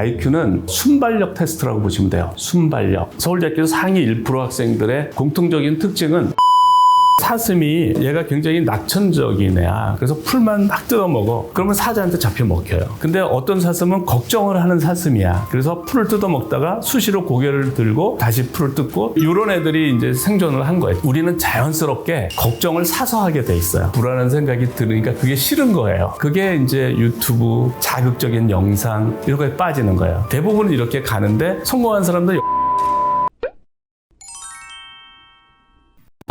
IQ는 순발력 테스트라고 보시면 돼요. 순발력. 서울대학교 상위 1% 학생들의 공통적인 특징은 사슴이 얘가 굉장히 낙천적인 애야. 그래서 풀만 막 뜯어먹어. 그러면 사자한테 잡혀 먹혀요. 근데 어떤 사슴은 걱정을 하는 사슴이야. 그래서 풀을 뜯어먹다가 수시로 고개를 들고 다시 풀을 뜯고 이런 애들이 이제 생존을 한 거예요. 우리는 자연스럽게 걱정을 사서 하게 돼 있어요. 불안한 생각이 들으니까 그게 싫은 거예요. 그게 이제 유튜브, 자극적인 영상 이런 거에 빠지는 거예요. 대부분은 이렇게 가는데 성공한 사람들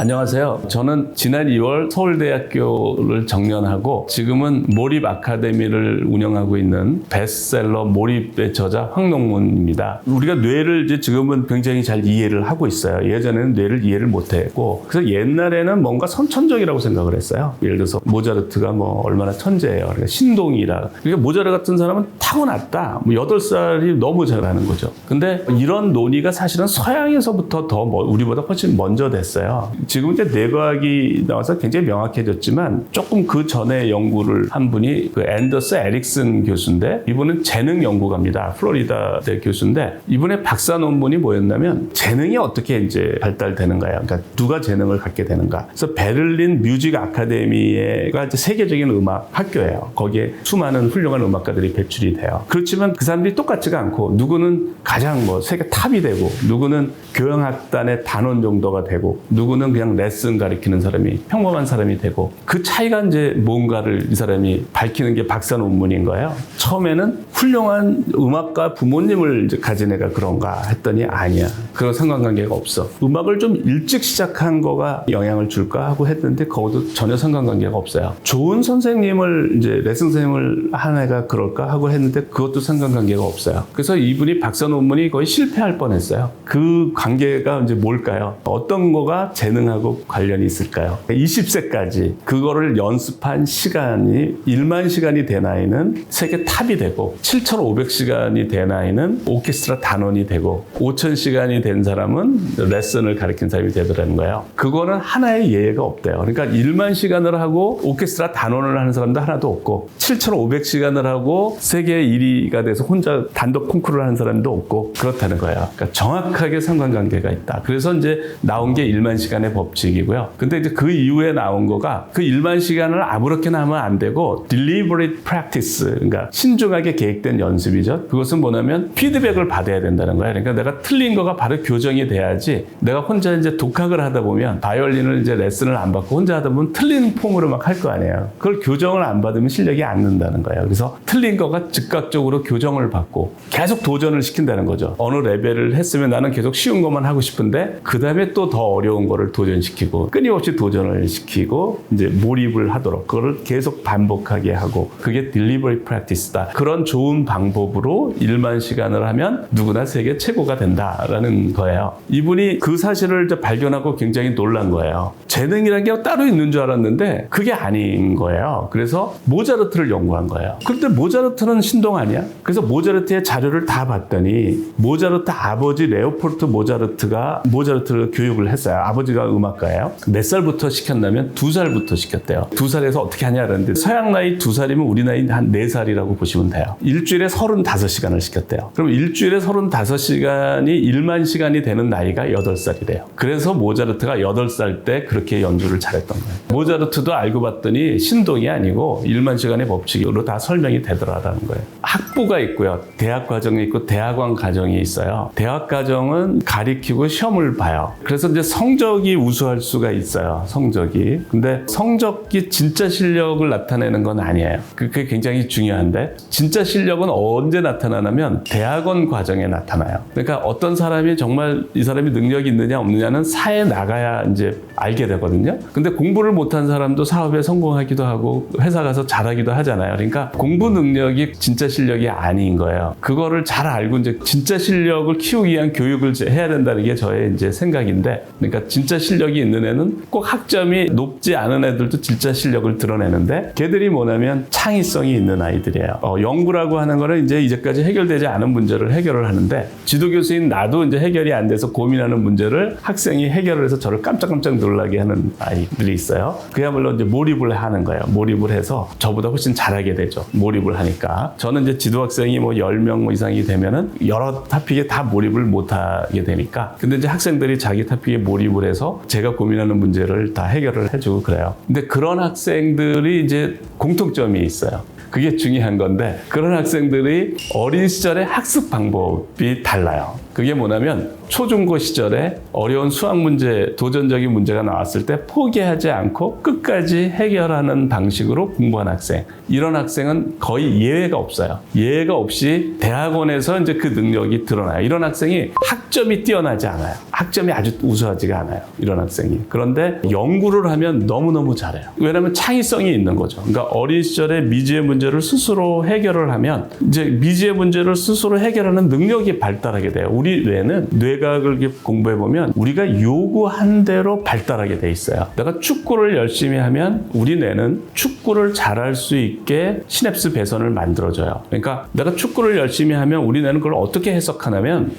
안녕하세요. 저는 지난 2월 서울대학교를 정년하고 지금은 몰입 아카데미를 운영하고 있는 베스트셀러 몰입의 저자 황농문입니다. 우리가 뇌를 이제 지금은 굉장히 잘 이해를 하고 있어요. 예전에는 뇌를 이해를 못했고 그래서 옛날에는 뭔가 선천적이라고 생각을 했어요. 예를 들어서 모차르트가 뭐 얼마나 천재예요. 그러니까 신동이라. 그러니까 모차르트 같은 사람은 타고났다. 8살이 너무 잘하는 거죠. 근데 이런 논의가 사실은 서양에서부터 더 우리보다 훨씬 먼저 됐어요. 지금 이제 뇌과학이 나와서 굉장히 명확해졌지만 조금 그 전에 연구를 한 분이 그 앤더스 에릭슨 교수인데 이분은 재능 연구가입니다. 플로리다대 교수인데 이분의 박사 논문이 뭐였냐면 재능이 어떻게 이제 발달되는가요? 그러니까 누가 재능을 갖게 되는가? 그래서 베를린 뮤직 아카데미가 이제 세계적인 음악 학교예요. 거기에 수많은 훌륭한 음악가들이 배출이 돼요. 그렇지만 그 사람들이 똑같지가 않고 누구는 가장 세계 탑이 되고 누구는 교향악단의 단원 정도가 되고 누구는 그냥 레슨 가르치는 사람이 평범한 사람이 되고 그 차이가 이제 뭔가를 이 사람이 밝히는 게 박사 논문인 거예요. 처음에는 훌륭한 음악가 부모님을 이제 가진 애가 그런가 했더니 아니야. 그런 상관관계가 없어. 음악을 좀 일찍 시작한 거가 영향을 줄까 하고 했는데 그것도 전혀 상관관계가 없어요. 좋은 선생님을 이제 레슨 선생님을 한 애가 그럴까 하고 했는데 그것도 상관관계가 없어요. 그래서 이분이 박사 논문이 거의 실패할 뻔했어요. 그 관계가 이제 뭘까요? 어떤 거가 재능하고 관련이 있을까요? 20세까지 그거를 연습한 시간이 1만 시간이 된 아이는 세계 탑이 되고 7,500시간이 된 아이는 오케스트라 단원이 되고 5,000시간이 된 사람은 레슨을 가르치는 사람이 되더라는 거예요. 그거는 하나의 예외가 없대요. 그러니까 1만 시간을 하고 오케스트라 단원을 하는 사람도 하나도 없고 7,500시간을 하고 세계 1위가 돼서 혼자 단독 콩쿠르를 하는 사람도 없고 그렇다는 거예요. 그러니까 정확하게 상관관계가 있다. 그래서 이제 나온 게 1만 시간의 법칙이고요. 근데 이제 그 이후에 나온 거가 그 1만 시간을 아무렇게나 하면 안 되고 deliberate practice, 그러니까 신중하게 계획된 연습이죠. 그것은 뭐냐면 피드백을 받아야 된다는 거예요. 그러니까 내가 틀린 거가 바로 교정이 돼야지 내가 혼자 이제 독학을 하다 보면 바이올린을 이제 레슨을 안 받고 혼자 하다 보면 틀린 폼으로 막 할 거 아니에요. 그걸 교정을 안 받으면 실력이 안 는다는 거예요. 그래서 틀린 거가 즉각적으로 교정을 받고 계속 도전을 시킨다는 거죠. 어느 레벨을 했으면 나는 계속 쉬운 것만 하고 싶은데 그 다음에 또 더 어려운 거를 도전시키고 끊임없이 도전을 시키고 이제 몰입을 하도록 그거를 계속 반복하게 하고 그게 deliberate practice다. 그런 좋은 방법으로 1만 시간을 하면 누구나 세계 최고가 된다라는 거예요. 이분이 그 사실을 이제 발견하고 굉장히 놀란 거예요. 재능이라는 게 따로 있는 줄 알았는데 그게 아닌 거예요. 그래서 모차르트를 연구한 거예요. 그런데 모차르트는 신동 아니야? 그래서 모차르트의 자료를 다 봤더니 모차르트 아버지 레오폴트 모차르트가 모차르트를 교육을 했어요. 아버지가 음악가예요. 몇 살부터 시켰냐면 2살부터 시켰대요. 2살에서 어떻게 하냐 그러는데 서양 나이 2살이면 우리 나이 한 4살이라고 보시면 돼요. 일주일에 35시간을 시켰대요. 그럼 일주일에 35시간이 1만 시간이 되는 나이가 8살이래요. 그래서 모차르트가 8살 때 그렇게 연주를 잘했던 거예요. 모차르트도 알고 봤더니 신동이 아니고 1만 시간의 법칙으로 다 설명이 되더라라는 거예요. 학부가 있고요. 대학 과정이 있고 대학원 과정이 있어요. 대학 과정은 가리키고 시험을 봐요. 그래서 이제 성적이 우수할 수가 있어요. 성적이. 근데 성적이 진짜 실력을 나타내는 건 아니에요. 그게 굉장히 중요한데 진짜 실력은 언제 나타나냐면 대학원 과정에 나타나요. 그러니까 어떤 사람이 정말 이 사람이 능력이 있느냐 없느냐는 사회에 나가야 이제 알게 되거든요. 근데 공부를 못한 사람도 사업에 성공하기도 하고 회사 가서 잘하기도 하잖아요. 그러니까 공부 능력이 진짜 실력이 아닌 거예요. 그거를 잘 알고 이제 진짜 실력을 키우기 위한 교육을 해야 된다는 게 저의 이제 생각인데, 그러니까 진짜 실력이 있는 애는 꼭 학점이 높지 않은 애들도 진짜 실력을 드러내는데 걔들이 뭐냐면 창의성이 있는 아이들이에요. 연구라고 하는 거는 이제까지 해결되지 않은 문제를 해결을 하는데 지도교수인 나도 이제 해결이 안 돼서 고민하는 문제를 학생이 해결을 해서 저를 깜짝깜짝 놀라게 하는 아이들이 있어요. 그야말로 이제 몰입을 하는 거예요. 몰입을 해서 저보다 훨씬 잘하게 되죠. 몰입을 하니까. 저는 이제 지도학생이 뭐 10명 이상이 되면은 여러 토픽에 다 몰입을 못 하게 되니까. 근데 이제 학생들이 자기 토픽에 몰입을 해서 제가 고민하는 문제를 다 해결을 해주고 그래요. 근데 그런 학생들이 이제 공통점이 있어요. 그게 중요한 건데 그런 학생들이 어린 시절의 학습 방법이 달라요. 그게 뭐냐면 초중고 시절에 어려운 수학 문제, 도전적인 문제가 나왔을 때 포기하지 않고 끝까지 해결하는 방식으로 공부한 학생. 이런 학생은 거의 예외가 없어요. 예외가 없이 대학원에서 이제 그 능력이 드러나요. 이런 학생이 학점이 뛰어나지 않아요. 학점이 아주 우수하지가 않아요. 이런 학생이. 그런데 연구를 하면 너무너무 잘해요. 왜냐하면 창의성이 있는 거죠. 그러니까 어린 시절에 미지의 문제를 스스로 해결을 하면 이제 미지의 문제를 스스로 해결하는 능력이 발달하게 돼요. 우리 뇌는 뇌과학을 공부해보면 우리가 요구한 대로 발달하게 돼 있어요. 내가 축구를 열심히 하면 우리 뇌는 축구를 잘할 수 있게 시냅스 배선을 만들어줘요. 그러니까 내가 축구를 열심히 하면 우리 뇌는 그걸 어떻게 해석하냐면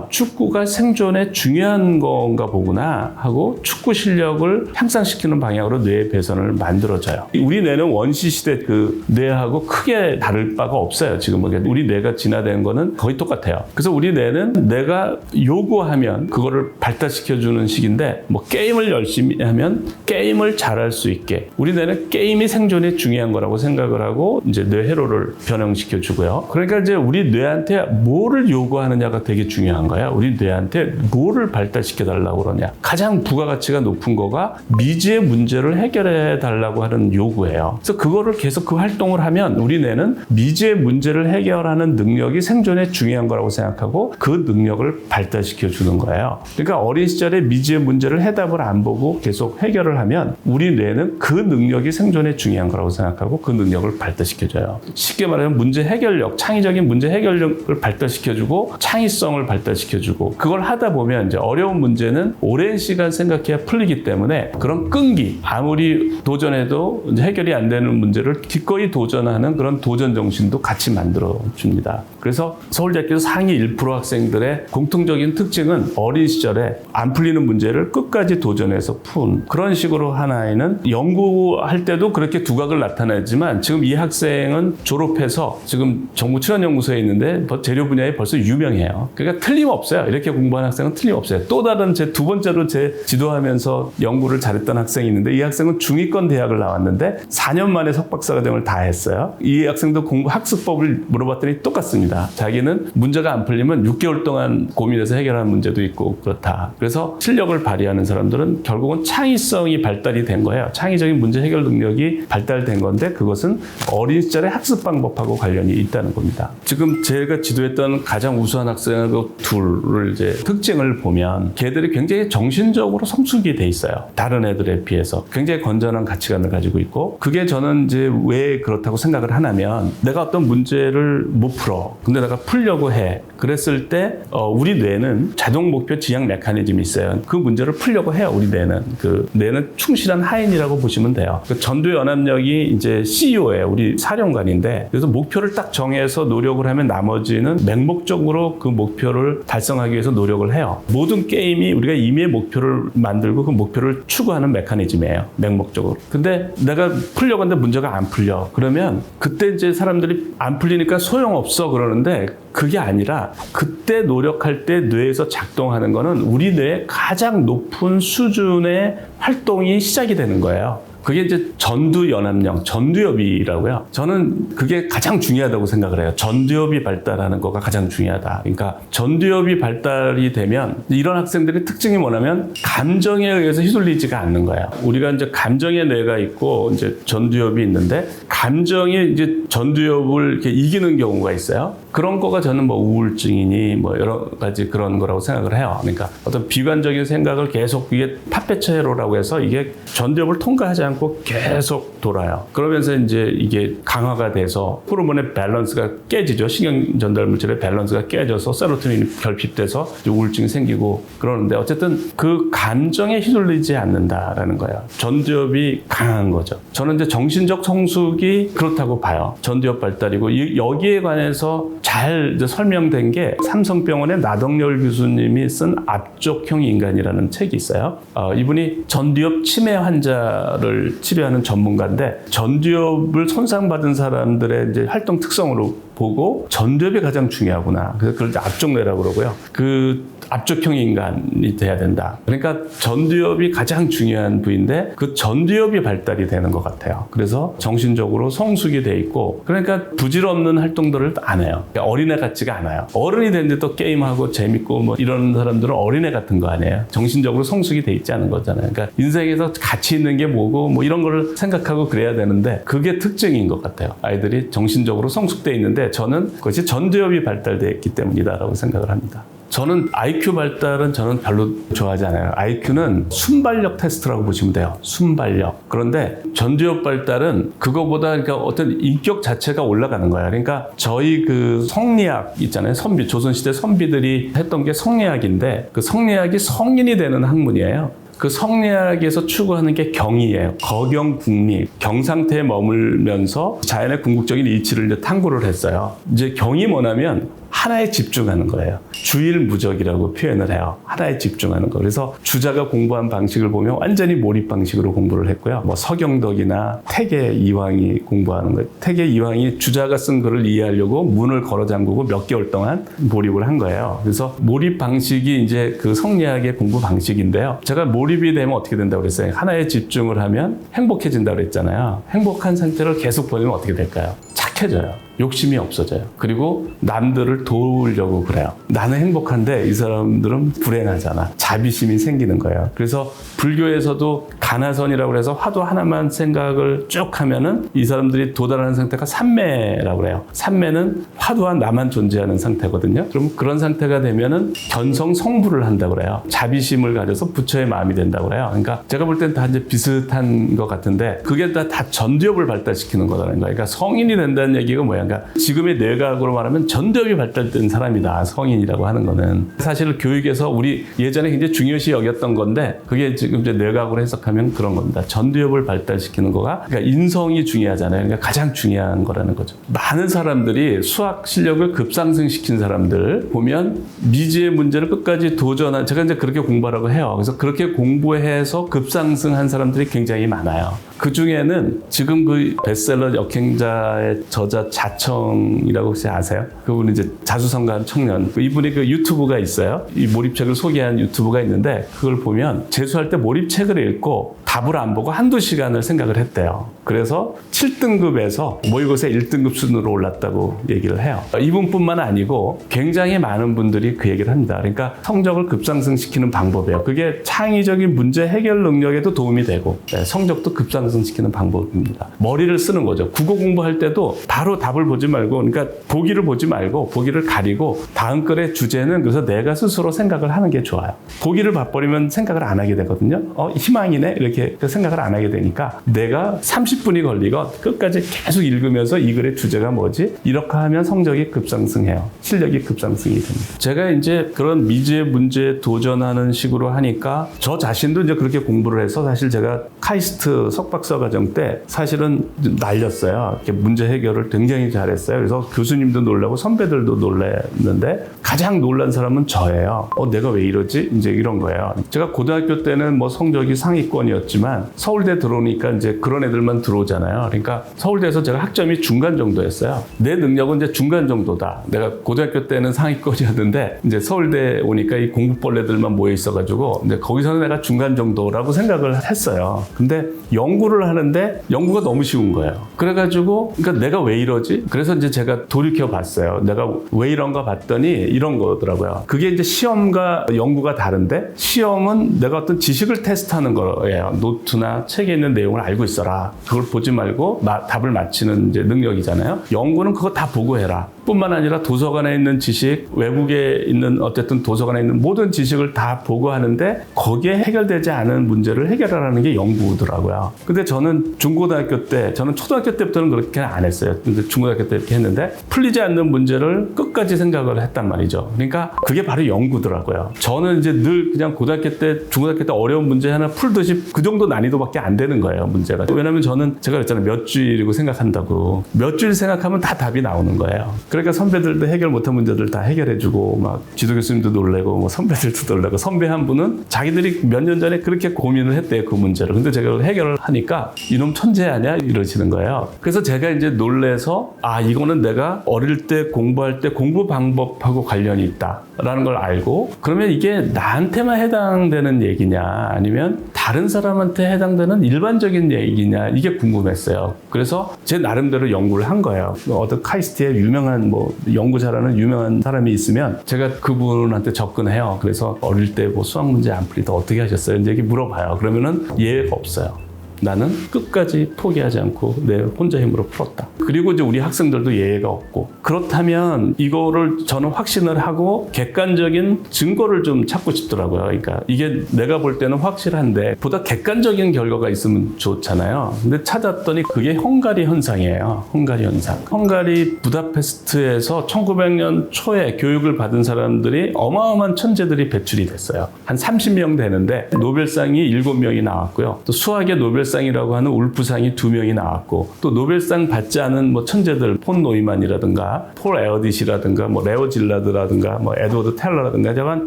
축구가 생존에 중요한 건가 보구나 하고 축구 실력을 향상시키는 방향으로 뇌의 배선을 만들어줘요. 우리 뇌는 원시시대 그 뇌하고 크게 다를 바가 없어요. 지금 우리 뇌가 진화된 거는 거의 똑같아요. 그래서 우리 뇌는 내가 요구하면 그거를 발달시켜주는 식인데 뭐 게임을 열심히 하면 게임을 잘할 수 있게 우리 뇌는 게임이 생존에 중요한 거라고 생각을 하고 이제 뇌 회로를 변형시켜 주고요. 그러니까 이제 우리 뇌한테 뭐를 요구하느냐가 되게 중요한 거야. 우리 뇌한테 뭐를 발달시켜 달라고 그러냐. 가장 부가가치가 높은 거가 미지의 문제를 해결해 달라고 하는 요구예요. 그래서 그거를 계속 그 활동을 하면 우리 뇌는 미지의 문제를 해결하는 능력이 생존에 중요한 거라고 생각하고 그 능력을 발달시켜 주는 거예요. 그러니까 어린 시절에 미지의 문제를 해답을 안 보고 계속 해결을 하면 우리 뇌는 그 능력이 생존에 중요한 거라고 생각하고 그 능력을 발달시켜줘요. 쉽게 말하면 문제 해결력, 창의적인 문제 해결력을 발달시켜주고 창의성을 발달시켜주고 그걸 하다 보면 이제 어려운 문제는 오랜 시간 생각해야 풀리기 때문에 그런 끈기, 아무리 도전해도 이제 해결이 안 되는 문제를 기꺼이 도전하는 그런 도전 정신도 같이 만들어 줍니다. 그래서 서울대학교 상위 1% 학생들의 공통적인 특징은 어린 시절에 안 풀리는 문제를 끝까지 도전해서 푼 그런 식으로 한 아이는 연구할 때도 그렇게 두각을 나타내지만 지금 이 학생은 졸업해서 지금 정부 출연연구소에 있는데 재료 분야에 벌써 유명해요. 그러니까 틀림없어요. 이렇게 공부한 학생은 틀림없어요. 또 다른 두 번째로 제 지도하면서 연구를 잘했던 학생이 있는데 이 학생은 중위권 대학을 나왔는데 4년 만에 석박사 과정을 다 했어요. 이 학생도 학습법을 물어봤더니 똑같습니다. 자기는 문제가 안 풀리면 6개월 동안 고민해서 해결하는 문제도 있고 그렇다. 그래서 실력을 발휘하는 사람들은 결국은 창의성이 발달이 된 거예요. 창의적인 문제 해결 능력이 발달된 건데 그것은 어린 시절의 학습 방법하고 관련이 있다는 겁니다. 지금 제가 지도했던 가장 우수한 학생하고 둘을 이제 특징을 보면 걔들이 굉장히 정신적으로 성숙이 돼 있어요. 다른 애들에 비해서 굉장히 건전한 가치관을 가지고 있고 그게 저는 이제 왜 그렇다고 생각을 하냐면 내가 어떤 문제를 못 풀어. 근데 내가 풀려고 해. 그랬을 때 우리 뇌는 자동 목표 지향 메커니즘이 있어요. 그 문제를 풀려고 해요. 우리 뇌는. 그 뇌는 충실한 하인이라고 보시면 돼요. 그 전두연합력이 이제 CEO예요. 우리 사령관인데 그래서 목표를 딱 정해서 노력을 하면 나머지는 맹목적으로 그 목표를 달성하기 위해서 노력을 해요. 모든 게임이 우리가 임의의 목표를 만들고 그 목표를 추구하는 메커니즘이에요. 맹목적으로. 근데 내가 풀려고 하는데 문제가 안 풀려. 그러면 그때 이제 사람들이 안 풀리니까 소용없어 그러는데 그게 아니라 그때 노력할 때 뇌에서 작동하는 거는 우리 뇌의 가장 높은 수준의 활동이 시작이 되는 거예요. 그게 이제 전두연합령, 전두엽이라고요. 저는 그게 가장 중요하다고 생각을 해요. 전두엽이 발달하는 거가 가장 중요하다. 그러니까 전두엽이 발달이 되면 이런 학생들의 특징이 뭐냐면 감정에 의해서 휘둘리지가 않는 거예요. 우리가 이제 감정의 뇌가 있고 이제 전두엽이 있는데 감정이 이제 전두엽을 이렇게 이기는 경우가 있어요. 그런 거가 저는 뭐 우울증이니 뭐 여러 가지 그런 거라고 생각을 해요. 그러니까 어떤 비관적인 생각을 계속 이게 탑배처 회로라고 해서 이게 전두엽을 통과하지 않고 계속 돌아요. 그러면서 이제 이게 강화가 돼서 호르몬의 밸런스가 깨지죠. 신경 전달 물질의 밸런스가 깨져서 세로토닌이 결핍돼서 우울증이 생기고 그러는데 어쨌든 그 감정에 휘둘리지 않는다라는 거예요. 전두엽이 강한 거죠. 저는 이제 정신적 성숙이 그렇다고 봐요. 전두엽 발달이고 여기에 관해서 잘 이제 설명된 게 삼성병원의 나덕열 교수님이 쓴 압족형 인간이라는 책이 있어요. 이분이 전두엽 치매 환자를 치료하는 전문가인데 전두엽을 손상받은 사람들의 이제 활동 특성으로 보고 전두엽이 가장 중요하구나. 그래서 그걸 압족뇌라고 그러고요. 그 압족형 인간이 돼야 된다. 그러니까 전두엽이 가장 중요한 부위인데 그 전두엽이 발달이 되는 것 같아요. 그래서 정신적으로 성숙이 돼 있고 그러니까 부질없는 활동들을 안 해요. 그러니까 어린애 같지가 않아요. 어른이 됐는데 또 게임하고 재밌고 뭐 이런 사람들은 어린애 같은 거 아니에요. 정신적으로 성숙이 돼 있지 않은 거잖아요. 그러니까 인생에서 가치 있는 게 뭐고 뭐 이런 거를 생각하고 그래야 되는데 그게 특징인 것 같아요. 아이들이 정신적으로 성숙돼 있는데 저는 그것이 전두엽이 발달되어 있기 때문이다라고 생각을 합니다. 저는 IQ 발달은 저는 별로 좋아하지 않아요. IQ는 순발력 테스트라고 보시면 돼요. 순발력. 그런데 전두엽 발달은 그거보다 그러니까 어떤 인격 자체가 올라가는 거야. 그러니까 저희 그 성리학 있잖아요. 선비, 조선시대 선비들이 했던 게 성리학인데 그 성리학이 성인이 되는 학문이에요. 그 성리학에서 추구하는 게 경이에요. 거경국리, 경 상태에 머물면서 자연의 궁극적인 이치를 이제 탐구를 했어요. 이제 경이 뭐냐면 하나에 집중하는 거예요. 주일무적이라고 표현을 해요. 하나에 집중하는 거. 그래서 주자가 공부한 방식을 보면 완전히 몰입 방식으로 공부를 했고요. 뭐 서경덕이나 태계 이황이 공부하는 거예요. 태계 이황이 주자가 쓴 글을 이해하려고 문을 걸어 잠그고 몇 개월 동안 몰입을 한 거예요. 그래서 몰입 방식이 이제 그 성리학의 공부 방식인데요. 제가 몰입이 되면 어떻게 된다고 그랬어요? 하나에 집중을 하면 행복해진다고 그랬잖아요. 행복한 상태를 계속 보내면 어떻게 될까요? 착해져요. 욕심이 없어져요. 그리고 남들을 도우려고 그래요. 나는 행복한데 이 사람들은 불행하잖아. 자비심이 생기는 거예요. 그래서 불교에서도 가나선이라고 해서 화두 하나만 생각을 쭉 하면은 이 사람들이 도달하는 상태가 삼매라고 그래요. 삼매는 화두와 나만 존재하는 상태거든요. 그럼 그런 상태가 되면은 견성 성불을 한다고 그래요. 자비심을 가져서 부처의 마음이 된다고 그래요. 그러니까 제가 볼 땐 다 이제 비슷한 것 같은데 그게 다 전두엽을 발달시키는 거라는 거예요. 그러니까 성인이 된다는 얘기가 뭐야? 그러니까 지금의 뇌과학으로 말하면 전두엽이 발달된 사람이다. 성인이라고 하는 거는. 사실 교육에서 우리 예전에 굉장히 중요시 여겼던 건데 그게 지금 이제 뇌과학으로 해석하면 그런 겁니다. 전두엽을 발달시키는 거가 그러니까 인성이 중요하잖아요. 그러니까 가장 중요한 거라는 거죠. 많은 사람들이 수학 실력을 급상승시킨 사람들 보면 미지의 문제를 끝까지 도전한 제가 이제 그렇게 공부하라고 해요. 그래서 그렇게 공부해서 급상승한 사람들이 굉장히 많아요. 그 중에는 지금 그 베스트셀러 역행자의 저자 자청이라고 혹시 아세요? 그분은 이제 자수성가한 청년. 이분이 그 유튜브가 있어요. 이 몰입책을 소개한 유튜브가 있는데 그걸 보면 재수할 때 몰입책을 읽고 답을 안 보고 한두 시간을 생각을 했대요. 그래서 7등급에서 모의고사 1등급 수준으로 올랐다고 얘기를 해요. 이분뿐만 아니고 굉장히 많은 분들이 그 얘기를 합니다. 그러니까 성적을 급상승시키는 방법이에요. 그게 창의적인 문제 해결 능력에도 도움이 되고 성적도 급상승시키는 방법입니다. 머리를 쓰는 거죠. 국어 공부할 때도 바로 답을 보지 말고 그러니까 보기를 보지 말고 보기를 가리고 다음 글의 주제는 그래서 내가 스스로 생각을 하는 게 좋아요. 보기를 봐버리면 생각을 안 하게 되거든요. 희망이네 이렇게 생각을 안 하게 되니까 내가 30분이 걸리건 끝까지 계속 읽으면서 이 글의 주제가 뭐지? 이렇게 하면 성적이 급상승해요. 실력이 급상승이 됩니다. 제가 이제 그런 미지의 문제에 도전하는 식으로 하니까 저 자신도 이제 그렇게 공부를 해서 사실 제가 카이스트 석박사 과정 때 사실은 날렸어요. 이렇게 문제 해결을 굉장히 잘했어요. 그래서 교수님도 놀라고 선배들도 놀랐는데 가장 놀란 사람은 저예요. 내가 왜 이러지? 이제 이런 거예요. 제가 고등학교 때는 뭐 성적이 상위권이었지만 서울대 들어오니까 이제 그런 애들만 들어오잖아요. 그러니까 서울대에서 제가 학점이 중간 정도였어요. 내 능력은 이제 중간 정도다. 내가 고등학교 때는 상위권이었는데 이제 서울대 오니까 이 공부벌레들만 모여 있어가지고 근데 거기서는 내가 중간 정도라고 생각을 했어요. 근데 연구를 하는데 연구가 너무 쉬운 거예요. 그래가지고 그러니까 내가 왜 이러지? 그래서 이제 제가 돌이켜 봤어요. 내가 왜 이런가 봤더니 이런 거더라고요. 그게 이제 시험과 연구가 다른데 시험은 내가 어떤 지식을 테스트하는 거예요. 노트나 책에 있는 내용을 알고 있어라. 그걸 보지 말고 답을 맞히는 이제 능력이잖아요. 연구는 그거 다 보고 해라. 뿐만 아니라 도서관에 있는 지식, 외국에 있는 어쨌든 도서관에 있는 모든 지식을 다 보고 하는데 거기에 해결되지 않은 문제를 해결하라는 게 연구더라고요. 근데 저는 중고등학교 때, 저는 초등학교 때부터는 그렇게 안 했어요. 근데 중고등학교 때 이렇게 했는데 풀리지 않는 문제를 끝까지 생각을 했단 말이죠. 그러니까 그게 바로 연구더라고요. 저는 이제 늘 그냥 고등학교 때, 중고등학교 때 어려운 문제 하나 풀듯이 그 정도 난이도밖에 안 되는 거예요, 문제가. 왜냐면 저는 제가 그랬잖아요. 몇 주일이고 생각한다고. 몇 주일 생각하면 다 답이 나오는 거예요. 그러니까 선배들도 해결 못한 문제들 다 해결해주고 막 지도 교수님도 놀래고 뭐 선배들도 놀래고 선배 한 분은 자기들이 몇 년 전에 그렇게 고민을 했대요, 그 문제를. 근데 제가 해결을 하니까 이놈 천재 아니야? 이러시는 거예요. 그래서 제가 이제 놀래서 이거는 내가 어릴 때 공부할 때 공부 방법하고 관련이 있다라는 걸 알고 그러면 이게 나한테만 해당되는 얘기냐 아니면 다른 사람한테 해당되는 일반적인 얘기냐 이게 궁금했어요. 그래서 제 나름대로 연구를 한 거예요. 어떤 카이스트에 유명한 뭐 연구 잘하는 유명한 사람이 있으면 제가 그분한테 접근해요. 그래서 어릴 때 뭐 수학 문제 안 풀릴 때 어떻게 하셨어요? 이제 이렇게 물어봐요. 그러면은 예외가 없어요. 나는 끝까지 포기하지 않고 내 혼자 힘으로 풀었다. 그리고 이제 우리 학생들도 예외가 없고 그렇다면 이거를 저는 확신을 하고 객관적인 증거를 좀 찾고 싶더라고요. 그러니까 이게 내가 볼 때는 확실한데 보다 객관적인 결과가 있으면 좋잖아요. 근데 찾았더니 그게 헝가리 현상이에요. 헝가리 현상. 헝가리 부다페스트에서 1900년 초에 교육을 받은 사람들이 어마어마한 천재들이 배출이 됐어요. 한 30명 되는데 노벨상이 7명이 나왔고요. 또 수학의 노벨상이라고 하는 울프상이 2명이 나왔고 또 노벨상 받지 않은 뭐 천재들 폰 노이만이라든가 폴 에어딧이라든가 뭐 레오 질라드라든가 뭐 에드워드 텔러라든가 저런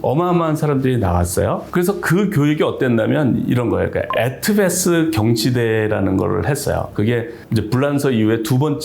어마어마한 사람들이 나왔어요. 그래서 그 교육이 어땠냐면 이런 거예요. 그러니까 에트베스 경시대라는 걸 했어요. 그게 이제 불란서 이후에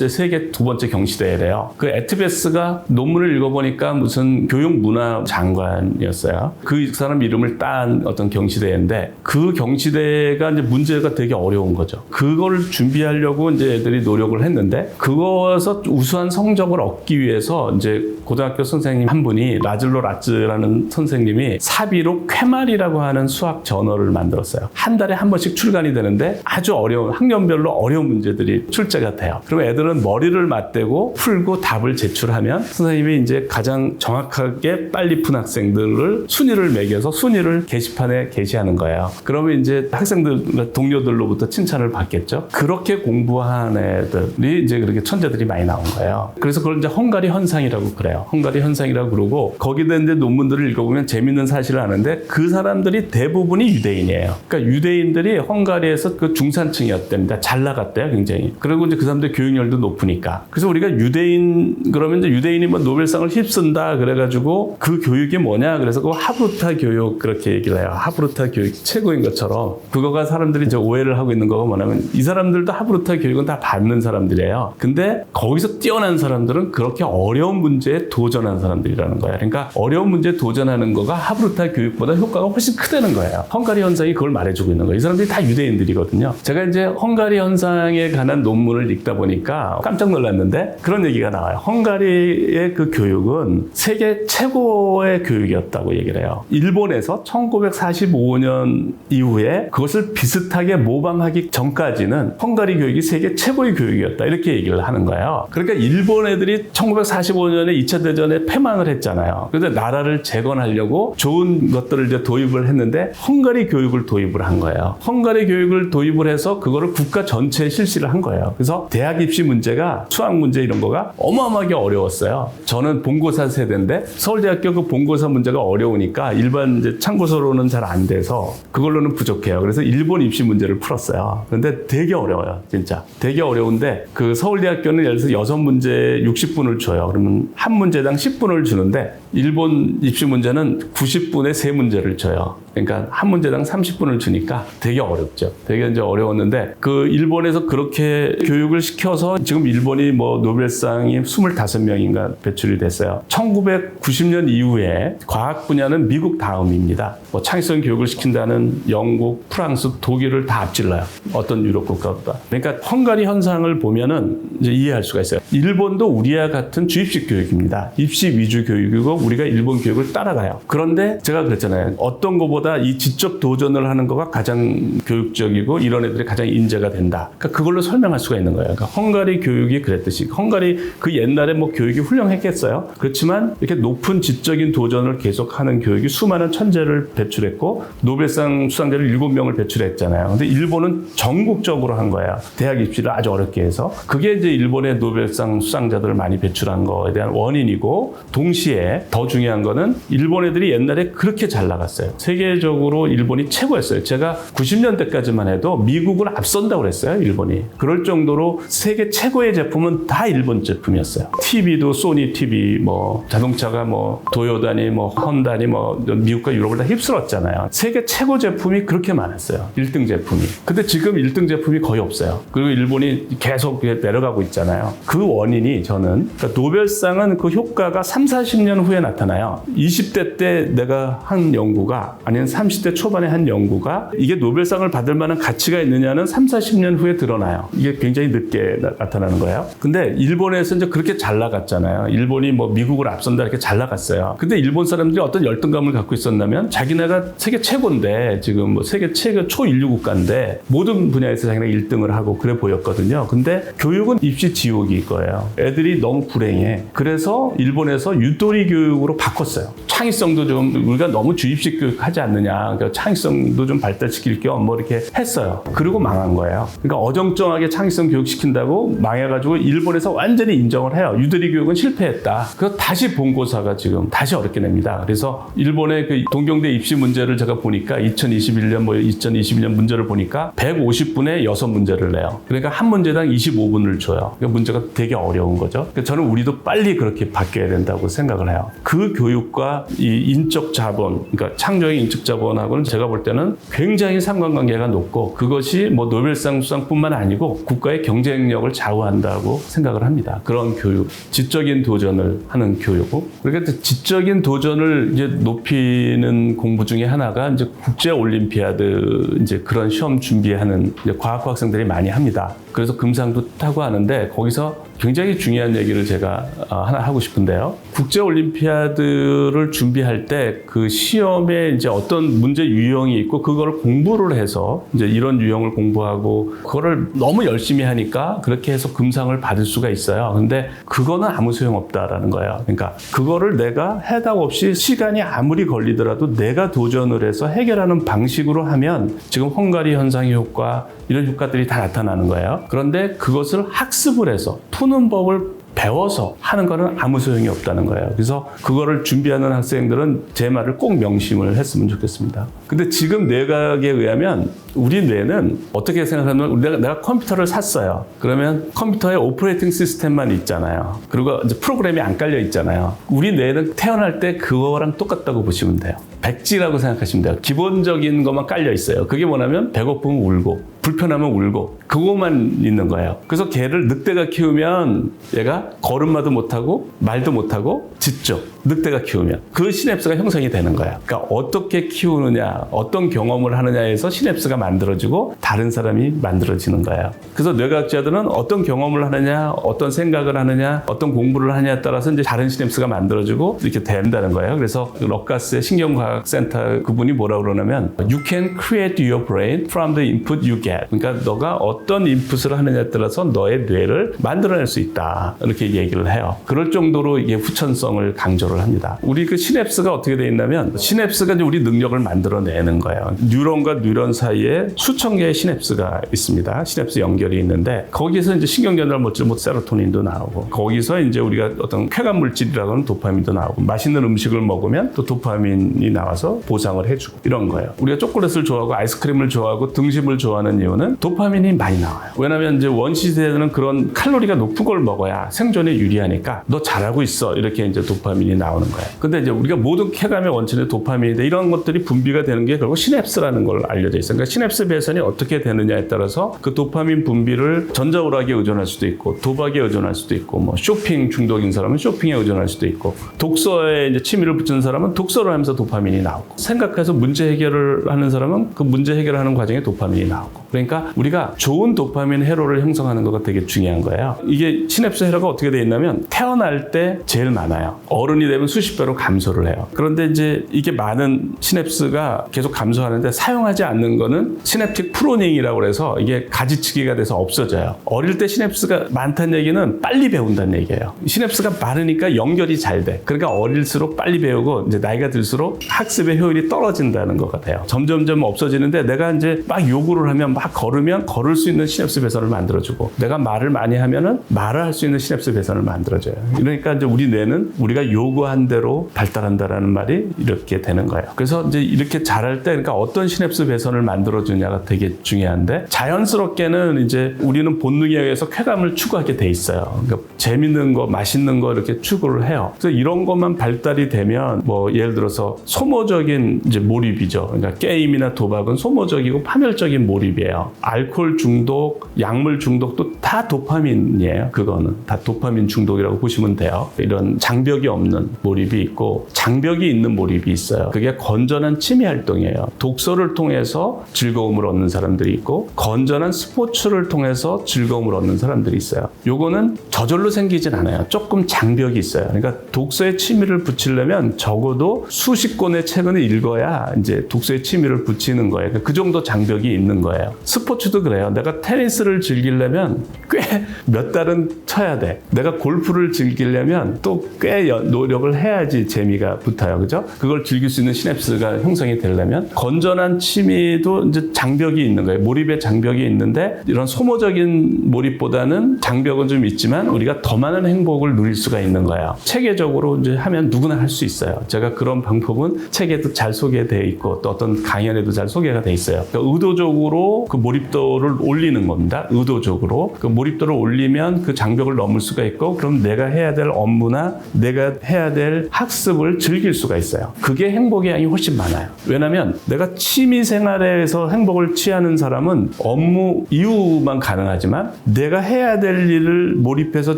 세계 두 번째 경시대래요. 그 에트베스가 논문을 읽어보니까 무슨 교육문화 장관이었어요. 그 사람 이름을 딴 어떤 경시대인데 그 경시대가 이제 문제가 되게 어려운 거죠. 그걸 준비하려고 이제 애들이 노력을 했는데 그거에서 우수한 성적을 얻기 위해서 이제 고등학교 선생님 한 분이 라즐로 라츠라는 선생님이 사비로 쾌말이라고 하는 수학 저널을 만들었어요. 한 달에 한 번씩 출간이 되는데 아주 어려운 학년별로 어려운 문제들이 출제가 돼요. 그럼 애들은 머리를 맞대고 풀고 답을 제출하면 선생님이 이제 가장 정확하게 빨리 푼 학생들을 순위를 매겨서 순위를 게시판에 게시하는 거예요. 그러면 이제 학생들 동료들로부터 칭찬을 받겠죠. 그렇게 공부한 애들이 이제 그렇게 천재들이 많이 나온 거예요. 그래서 그걸 이제 헝가리 현상이라고 그래요. 헝가리 현상이라고 그러고 거기다 이제 논문들을 읽어보면 재밌는 사실을 아는데 그 사람들이 대부분이 유대인이에요. 그러니까 유대인들이 헝가리에서 그 중산층이었답니다. 잘 나갔대요, 굉장히. 그리고 이제 그 사람들 교육열도 높으니까. 그래서 우리가 유대인 그러면 이제 유대인이 뭐 노벨상을 휩쓴다 그래가지고 그 교육이 뭐냐? 그래서 그 하브루타 교육 그렇게 얘기를 해요. 하브루타 교육 최고인 것처럼 그거가 사람들이 이제 오해를 하고 있는 거가 뭐냐면 이 사람들도 하브루타 교육은 다 받는 사람들이에요. 근데 거기서 뛰어난 사람들은 그렇게 어려운 문제에 도전한 사람들이라는 거예요. 그러니까 어려운 문제에 도전하는 거가 하브루타 교육보다 효과가 훨씬 크다는 거예요. 헝가리 현상이 그걸 말해주고 있는 거예요. 이 사람들이 다 유대인들이거든요. 제가 이제 헝가리 현상에 관한 논문을 읽다 보니까 깜짝 놀랐는데 그런 얘기가 나와요. 헝가리의 그 교육은 세계 최고의 교육이었다고 얘기를 해요. 일본에서 1945년 이후에 그것을 비슷하게 모방하기 전까지는 헝가리 교육이 세계 최고의 교육이었다. 이렇게 얘기를 하는 거예요. 그러니까 일본 애들이 1945년에 2차 대전에 패망을 했잖아요. 그래서 나라를 재건하려고 좋은 것들을 이제 도입을 했는데 헝가리 교육을 도입을 한 거예요. 헝가리 교육을 도입을 해서 그거를 국가 전체에 실시를 한 거예요. 그래서 대학 입시 문제가 수학 문제 이런 거가 어마어마하게 어려웠어요. 저는 본고사 세대인데 서울대학교 그 본고사 문제가 어려우니까 일반 이제 참고서로는 잘 안 돼서 그걸로는 부족해요. 그래서 일본 입시 문제를 풀었어요. 근데 되게 어려워요. 진짜. 되게 어려운데 그 서울대학교는 예를 들어서 6문제 60분을 줘요. 그러면 한 문제당 10분을 주는데 일본 입시 문제는 90분에 3문제를 줘요. 그러니까 한 문제당 30분을 주니까 되게 어렵죠. 되게 이제 어려웠는데 그 일본에서 그렇게 교육을 시켜서 지금 일본이 뭐 노벨상이 25명인가 배출이 됐어요. 1990년 이후에 과학 분야는 미국 다음입니다. 뭐 창의성 교육을 시킨다는 영국, 프랑스, 독일을 다 앞질러요. 어떤 유럽 국가보다. 그러니까 헝가리 현상을 보면은 이제 이해할 수가 있어요. 일본도 우리와 같은 주입식 교육입니다. 입시 위주 교육이고 우리가 일본 교육을 따라가요. 그런데 제가 그랬잖아요. 어떤 것보다 이 지적 도전을 하는 거가 가장 교육적이고 이런 애들이 가장 인재가 된다. 그러니까 그걸로 설명할 수가 있는 거예요. 그러니까 헝가리 교육이 그랬듯이 헝가리 그 옛날에 뭐 교육이 훌륭했겠어요. 그렇지만 이렇게 높은 지적인 도전을 계속하는 교육이 수많은 천재를 배출했고 노벨상 수상자를 7명을 배출했잖아요. 근데 일본은 전국적으로 한 거예요. 대학 입시를 아주 어렵게 해서. 그게 이제 일본의 노벨상 수상자들을 많이 배출한 거에 대한 원인이고 동시에 더 중요한 거는 일본 애들이 옛날에 그렇게 잘 나갔어요. 세계적으로 일본이 최고였어요. 제가 90년대까지만 해도 미국을 앞선다고 그랬어요. 일본이. 그럴 정도로 세계 최고의 제품은 다 일본 제품이었어요. TV도 소니 TV, 뭐 자동차가 뭐 도요다니 뭐 헌다니 뭐 미국과 유럽을 다 휩쓸었잖아요. 세계 최고 제품이 그렇게 많았어요. 1등 제품이. 근데 지금 1등 제품이 거의 없어요. 그리고 일본이 계속 내려가고 있잖아요. 그 원인이 저는 그러니까 노벨상은 그 효과가 3, 40년 후에 나타나요. 20대 때 내가 한 연구가 아니면 30대 초반에 한 연구가 이게 노벨상을 받을 만한 가치가 있느냐는 3, 40년 후에 드러나요. 이게 굉장히 늦게 나타나는 거예요. 근데 일본에서 이제 그렇게 잘 나갔잖아요. 일본이 뭐 미국을 앞선다 이렇게 잘 나갔어요. 근데 일본 사람들이 어떤 열등감을 갖고 있었냐면 자기네가 세계 최고인데 지금 뭐 세계 최고 초인류 국가인데 모든 분야에서 자기네가 1등을 하고 그래 보였거든요. 근데 교육은 입시 지옥일 거예요. 애들이 너무 불행해. 그래서 일본에서 유도리 교육으로 바꿨어요. 창의성도 좀 우리가 너무 주입식 교육하지 않느냐. 그러니까 창의성도 좀 발달시킬 겸 뭐 이렇게 했어요. 그리고 망한 거예요. 그러니까 어정쩡하게 창의성 교육 시킨다고 망해가지고 일본에서 완전히 인정을 해요. 유도리 교육은 실패했다. 그래서 다시 본고사가 지금 다시 어렵게 냅니다. 그래서 일본의 그 동경대 입시 문제를 제가 보니까 2021년 문제를 보니까 150분에 6문제를 내요. 그러니까 한 문제당 25분을 줘요. 그러니까 문제가 되게 어려운 거죠. 그러니까 저는 우리도 빨리 그렇게 바뀌어야 된다고 생각을 해요. 그 교육과 이 인적 자본, 그러니까 창조의 인적 자본하고는 제가 볼 때는 굉장히 상관관계가 높고 그것이 뭐 노벨상 수상뿐만 아니고 국가의 경쟁력을 좌우한다고 생각을 합니다. 그런 교육, 지적인 도전을 하는 교육. 그러니까 지적인 도전을 이제 높이는 공부 중에 하나가 이제 국제 올림피아드 이제 그런 시험 준비하는 이제 과학과 학생들이 많이 합니다. 그래서 금상도 타고 하는데 거기서 굉장히 중요한 얘기를 제가 하나 하고 싶은데요. 국제올림피아드를 준비할 때 그 시험에 이제 어떤 문제 유형이 있고 그거를 공부를 해서 이제 이런 유형을 공부하고 그거를 너무 열심히 하니까 그렇게 해서 금상을 받을 수가 있어요. 근데 그거는 아무 소용없다라는 거예요. 그러니까 그거를 내가 해답 없이 시간이 아무리 걸리더라도 내가 도전을 해서 해결하는 방식으로 하면 지금 헝가리 현상의 효과 이런 효과들이 다 나타나는 거예요. 그런데 그것을 학습을 해서 푸는 법을 배워서 하는 거는 아무 소용이 없다는 거예요. 그래서 그거를 준비하는 학생들은 제 말을 꼭 명심을 했으면 좋겠습니다. 근데 지금 뇌과학에 의하면 우리 뇌는 어떻게 생각하면 내가 컴퓨터를 샀어요. 그러면 컴퓨터에 오퍼레이팅 시스템만 있잖아요. 그리고 이제 프로그램이 안 깔려 있잖아요. 우리 뇌는 태어날 때 그거랑 똑같다고 보시면 돼요. 백지라고 생각하시면 돼요. 기본적인 것만 깔려 있어요. 그게 뭐냐면 배고프면 울고 불편하면 울고 그것만 있는 거예요. 그래서 걔를 늑대가 키우면 얘가 걸음마도 못하고 말도 못하고 짖죠. 늑대가 키우면 그 시냅스가 형성이 되는 거예요. 그러니까 어떻게 키우느냐 어떤 경험을 하느냐에서 시냅스가 만들어지고 다른 사람이 만들어지는 거예요. 그래서 뇌과학자들은 어떤 경험을 하느냐 어떤 생각을 하느냐 어떤 공부를 하느냐에 따라서 이제 다른 시냅스가 만들어지고 이렇게 된다는 거예요. 그래서 러카스의 신경과학센터 그분이 뭐라고 그러냐면 You can create your brain from the input you get. 그러니까 너가 어떤 인풋을 하느냐에 따라서 너의 뇌를 만들어낼 수 있다. 이렇게 얘기를 해요. 그럴 정도로 이게 후천성을 강조를 합니다. 우리 그 시냅스가 어떻게 돼 있냐면 시냅스가 이제 우리 능력을 만들어내는 거예요. 뉴런과 뉴런 사이에 수천 개의 시냅스가 있습니다. 시냅스 연결이 있는데 거기서 이제 신경전달 물질, 뭐 세로토닌도 나오고 거기서 이제 우리가 어떤 쾌감 물질이라고 하는 도파민도 나오고 맛있는 음식을 먹으면 또 도파민이 나와서 보상을 해주고 이런 거예요. 우리가 초콜릿을 좋아하고 아이스크림을 좋아하고 등심을 좋아하는 이유는 도파민이 많이 나와요. 왜냐하면 이제 원시대에는 그런 칼로리가 높은 걸 먹어야 생존에 유리하니까 너 잘하고 있어 이렇게 이제 도파민이 나오는 거예요. 근데 이제 우리가 모든 쾌감의 원천이 도파민인데 이런 것들이 분비가 되는 게 결국 시냅스라는 걸 알려져 있어요. 그러니까 시냅스 배선이 어떻게 되느냐에 따라서 그 도파민 분비를 전자오락에 의존할 수도 있고 도박에 의존할 수도 있고 뭐 쇼핑 중독인 사람은 쇼핑에 의존할 수도 있고 독서에 이제 취미를 붙이는 사람은 독서를 하면서 도파민이 나오고 생각해서 문제 해결을 하는 사람은 그 문제 해결하는 과정에 도파민이 나오고 그러니까 우리가 좋은 도파민 회로를 형성하는 거가 되게 중요한 거예요. 이게 시냅스 회로가 어떻게 돼 있냐면 태어날 때 제일 많아요. 어른이 되면 수십 배로 감소를 해요. 그런데 이제 이게 많은 시냅스가 계속 감소하는데 사용하지 않는 거는 시냅틱 프로닝이라고 해서 이게 가지치기가 돼서 없어져요. 어릴 때 시냅스가 많다는 얘기는 빨리 배운다는 얘기예요. 시냅스가 많으니까 연결이 잘 돼. 그러니까 어릴수록 빨리 배우고 이제 나이가 들수록 학습의 효율이 떨어진다는 것 같아요. 점점점 없어지는데 내가 이제 막 요구를 하면 막 걸으면 걸을 수 있는 시냅스 배선을 만들어주고 내가 말을 많이 하면은 말을 할 수 있는 시냅스 배선을 만들어줘요. 그러니까 이제 우리 뇌는 우리가 요구한 대로 발달한다라는 말이 이렇게 되는 거예요. 그래서 이제 이렇게 잘할 때 그러니까 어떤 시냅스 배선을 만들어주냐가 되게 중요한데 자연스럽게는 이제 우리는 본능에 의해서 쾌감을 추구하게 돼 있어요. 그러니까 재밌는 거, 맛있는 거 이렇게 추구를 해요. 그래서 이런 것만 발달이 되면 뭐 예를 들어서 소모적인 이제 몰입이죠. 그러니까 게임이나 도박은 소모적이고 파멸적인 몰입이에요. 알코올 중독, 약물 중독도 다 도파민이에요. 그거는 다 도파민 중독이라고 보시면 돼요. 이런 장벽이 없는 몰입이 있고 장벽이 있는 몰입이 있어요. 그게 건전한 취미 활동이에요. 독서를 통해서 즐거움을 얻는 사람들이 있고 건전한 스포츠를 통해서 즐거움을 얻는 사람들이 있어요. 요거는 저절로 생기진 않아요. 조금 장벽이 있어요. 그러니까 독서에 취미를 붙이려면 적어도 수십 권의 책을 읽어야 이제 독서에 취미를 붙이는 거예요. 그러니까 그 정도 장벽이 있는 거예요. 스포츠도 그래요. 내가 테니스를 즐기려면 꽤 몇 달은 쳐야 돼. 내가 골프를 즐기려면 또 꽤 노력을 해야지 재미가 붙어요. 그죠? 그걸 즐길 수 있는 시냅스가 형성이 되려면 건전한 취미도 이제 장벽이 있는 거예요. 몰입의 장벽이 있는데 이런 소모적인 몰입보다는 장벽은 좀 있지만 우리가 더 많은 행복을 누릴 수가 있는 거예요. 체계적으로 이제 하면 누구나 할 수 있어요. 제가 그런 방법은 책에도 잘 소개되어 있고 또 어떤 강연에도 잘 소개가 돼 있어요. 그러니까 의도적으로 그 몰입도를 올리는 겁니다. 의도적으로 그 몰입도를 올리면 그 장벽을 넘을 수가 있고 그럼 내가 해야 될 업무나 내가 해야 될 학습을 즐길 수가 있어요. 그게 행복의 양이 훨씬 많아요. 왜냐하면 내가 취미 생활에서 행복을 취하는 사람은 업무 이후만 가능하지만 내가 해야 될 일을 몰입해서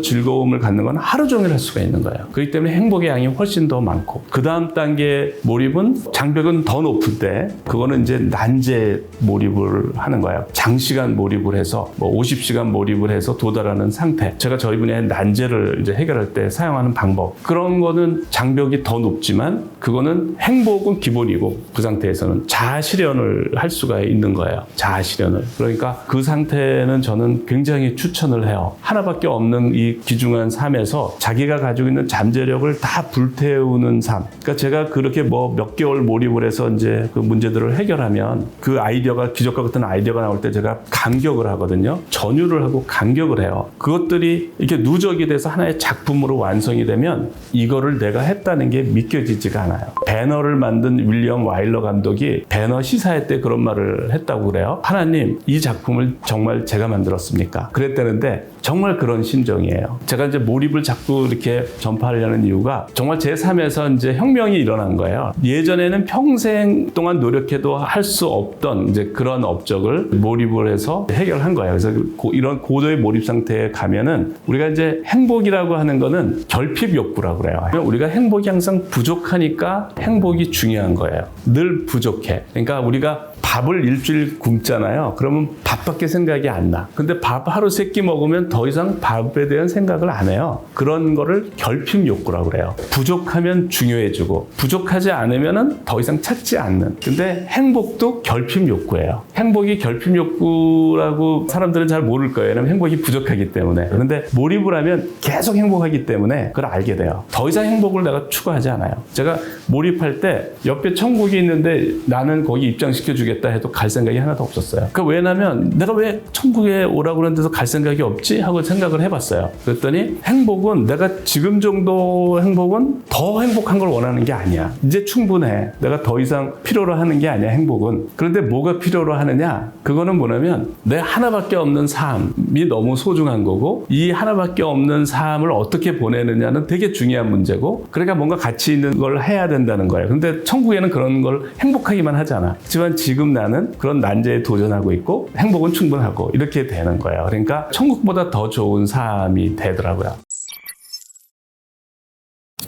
즐거움을 갖는 건 하루 종일 할 수가 있는 거예요. 그렇기 때문에 행복의 양이 훨씬 더 많고 그 다음 단계 몰입은 장벽은 더 높을 때 그거는 이제 난제 몰입을 하는 거예요. 장시간 몰입을 해서 뭐 50시간 몰입을 해서 도달하는 상태. 제가 저희 분야의 난제를 이제 해결할 때 사용하는 방법. 그런 거는 장벽이 더 높지만 그거는 행복은 기본이고 그 상태에서는 자아 실현을 할 수가 있는 거예요. 자아 실현을. 그러니까 그 상태는 저는 굉장히 추천을 해요. 하나밖에 없는 이 귀중한 삶에서 자기가 가지고 있는 잠재력을 다 불태우는 삶. 그러니까 제가 그렇게 뭐 몇 개월 몰입을 해서 이제 그 문제들을 해결하면 그 아이디어가 기적과 같은 아이디어가 나올 때 제가 감격을 하거든요. 전율을 하고 감격을 해요. 그것들이 이렇게 누적이 돼서 하나의 작품으로 완성이 되면 이거를 내가 했다는 게 믿겨지지가 않아요. 배너를 만든 윌리엄 와일러 감독이 배너 시사회 때 그런 말을 했다고 그래요. 하나님, 이 작품을 정말 제가 만들었습니까? 그랬다는데 정말 그런 심정이에요. 제가 이제 몰입을 자꾸 이렇게 전파하려는 이유가 정말 제 삶에서 이제 혁명이 일어난 거예요. 예전에는 평생 동안 노력해도 할 수 없던 이제 그런 업적을 몰입을 해서 해결한 거예요. 그래서 이런 고도의 몰입 상태에 가면은 우리가 이제 행복이라고 하는 거는 결핍 욕구라고 그래요. 우리가 행복이 항상 부족하니까 행복이 중요한 거예요. 늘 부족해. 그러니까 우리가 밥을 일주일 굶잖아요. 그러면 밥밖에 생각이 안 나. 근데 밥 하루 세 끼 먹으면 더 이상 밥에 대한 생각을 안 해요. 그런 거를 결핍 욕구라고 그래요. 부족하면 중요해지고 부족하지 않으면 더 이상 찾지 않는. 근데 행복도 결핍 욕구예요. 행복이 결핍 욕구라고 사람들은 잘 모를 거예요. 왜냐면 행복이 부족하기 때문에. 그런데 몰입을 하면 계속 행복하기 때문에 그걸 알게 돼요. 더 이상 행복을 내가 추구하지 않아요. 제가 몰입할 때 옆에 천국이 있는데 나는 거기 입장시켜 주겠다 해도 갈 생각이 하나도 없었어요. 그러니까 왜냐면 내가 왜 천국에 오라고 그러는 데서 갈 생각이 없지? 하고 생각을 해봤어요. 그랬더니 행복은 내가 지금 정도 행복은 더 행복한 걸 원하는 게 아니야. 이제 충분해. 내가 더 이상 필요로 하는 게 아니야, 행복은. 그런데 뭐가 필요로 하느냐? 그거는 뭐냐면 내 하나밖에 없는 삶이 너무 소중한 거고 이 하나밖에 없는 삶을 어떻게 보내느냐는 되게 중요한 문제고 그러니까 뭔가 가치 있는 걸 해야 된다는 거예요. 근데 천국에는 그런 걸 행복하기만 하잖아. 하지만 지금 나는 그런 난제에 도전하고 있고 행복은 충분하고 이렇게 되는 거예요. 그러니까 천국보다 더 좋은 삶이 되더라고요.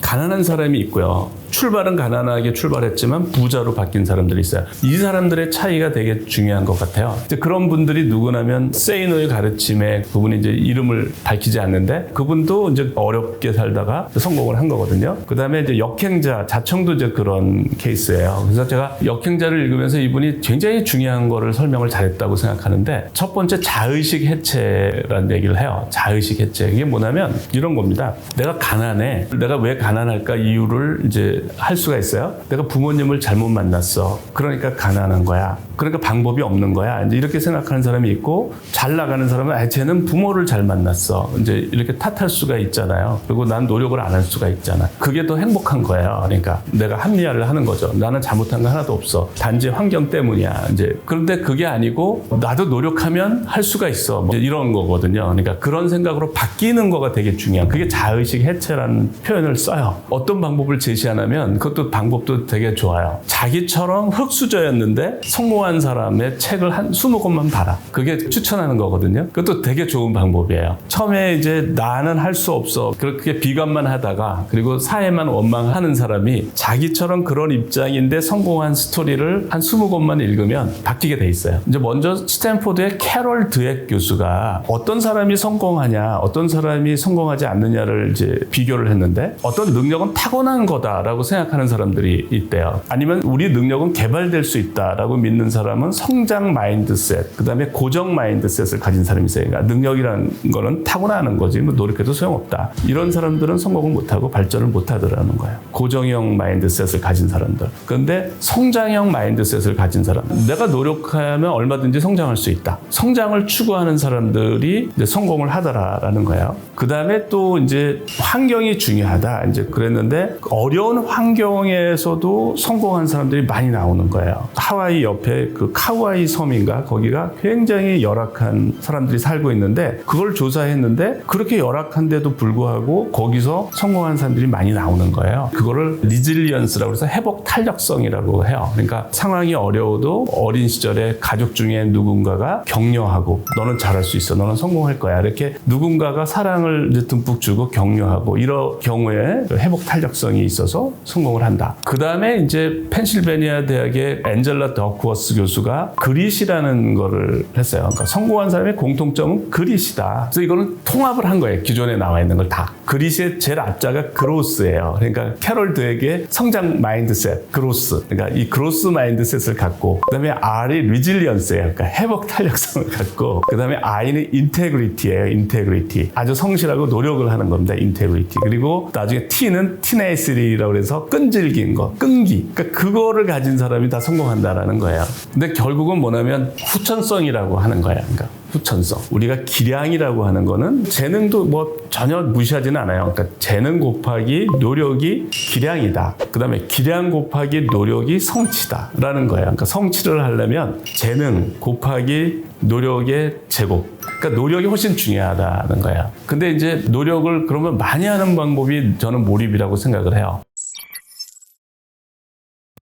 가난한 사람이 있고요. 출발은 가난하게 출발했지만 부자로 바뀐 사람들이 있어요. 이 사람들의 차이가 되게 중요한 것 같아요. 이제 그런 분들이 누구냐면 세이노의 가르침에 그분이 이제 이름을 밝히지 않는데 그분도 이제 어렵게 살다가 성공을 한 거거든요. 그 다음에 이제 역행자, 자청도 이제 그런 케이스예요. 그래서 제가 역행자를 읽으면서 이분이 굉장히 중요한 거를 설명을 잘했다고 생각하는데 첫 번째 자의식 해체라는 얘기를 해요. 자의식 해체. 이게 뭐냐면 이런 겁니다. 내가 가난해. 내가 왜 가난할까 이유를 이제 할 수가 있어요. 내가 부모님을 잘못 만났어. 그러니까 가난한 거야. 그러니까 방법이 없는 거야. 이제 이렇게 생각하는 사람이 있고 잘 나가는 사람은 쟤는 부모를 잘 만났어. 이제 이렇게 탓할 수가 있잖아요. 그리고 난 노력을 안 할 수가 있잖아. 그게 더 행복한 거예요. 그러니까 내가 합리화를 하는 거죠. 나는 잘못한 거 하나도 없어. 단지 환경 때문이야. 이제 그런데 그게 아니고 나도 노력하면 할 수가 있어. 뭐 이런 거거든요. 그러니까 그런 생각으로 바뀌는 거가 되게 중요한. 그게 자의식 해체라는 표현을 써요. 어떤 방법을 제시하냐면 그것도 방법도 되게 좋아요. 자기처럼 흙수저였는데 성공한 사람의 책을 한 20권만 봐라. 그게 추천하는 거거든요. 그것도 되게 좋은 방법이에요. 처음에 이제 나는 할 수 없어. 그렇게 비관만 하다가 그리고 사회만 원망하는 사람이 자기처럼 그런 입장인데 성공한 스토리를 한 20권만 읽으면 바뀌게 돼 있어요. 이제 먼저 스탠포드의 캐롤 드웩 교수가 어떤 사람이 성공하냐, 어떤 사람이 성공하지 않느냐를 이제 비교를 했는데 어떤 능력은 타고난 거다라고 생각하는 사람들이 있대요. 아니면 우리 능력은 개발될 수 있다라고 믿는 사람은 성장 마인드셋, 그 다음에 고정 마인드셋을 가진 사람이 있어요. 그러니까 능력이라는 거는 타고나는 거지 뭐 노력해도 소용없다. 이런 사람들은 성공을 못하고 발전을 못하더라는 거예요. 고정형 마인드셋을 가진 사람들. 그런데 성장형 마인드셋을 가진 사람, 내가 노력하면 얼마든지 성장할 수 있다. 성장을 추구하는 사람들이 이제 성공을 하더라라는 거예요. 그 다음에 또 이제 환경이 중요하다. 이제 그랬는데 어려운 환경에서도 성공한 사람들이 많이 나오는 거예요. 하와이 옆에 그 카우아이 섬인가 거기가 굉장히 열악한 사람들이 살고 있는데 그걸 조사했는데 그렇게 열악한데도 불구하고 거기서 성공한 사람들이 많이 나오는 거예요. 그거를 리질리언스라고 해서 회복 탄력성이라고 해요. 그러니까 상황이 어려워도 어린 시절에 가족 중에 누군가가 격려하고 너는 잘할 수 있어. 너는 성공할 거야. 이렇게 누군가가 사랑을 이제 듬뿍 주고 격려하고 이런 경우에 회복 탄력성이 있어서 성공을 한다. 그 다음에 이제 펜실베니아 대학의 앤젤라 더크워스 교수가 그릿이라는 거를 했어요. 그러니까 성공한 사람의 공통점은 그릿이다. 그래서 이거는 통합을 한 거예요. 기존에 나와 있는 걸 다. 그릿의 제일 앞자가 그로스예요. 그러니까 캐롤 드웩의 성장 마인드셋, 그로스. 그러니까 이 그로스 마인드셋을 갖고 그다음에 R이 리질리언스예요. 그러니까 회복 탄력성을 갖고 그다음에 I는 인테그리티예요. 인테그리티. 아주 성실하고 노력을 하는 겁니다. 인테그리티. 그리고 나중에 T는 티네이스리라고 해서 끈질긴 거, 끈기. 그러니까 그거를 가진 사람이 다 성공한다라는 거예요. 근데 결국은 뭐냐면 후천성이라고 하는 거예요. 그러니까 후천성. 우리가 기량이라고 하는 거는 재능도 뭐 전혀 무시하지는 않아요. 그러니까 재능 곱하기 노력이 기량이다. 그 다음에 기량 곱하기 노력이 성취다라는 거예요. 그러니까 성취를 하려면 재능 곱하기 노력의 제곱. 그러니까 노력이 훨씬 중요하다는 거예요. 근데 이제 노력을 그러면 많이 하는 방법이 저는 몰입이라고 생각을 해요.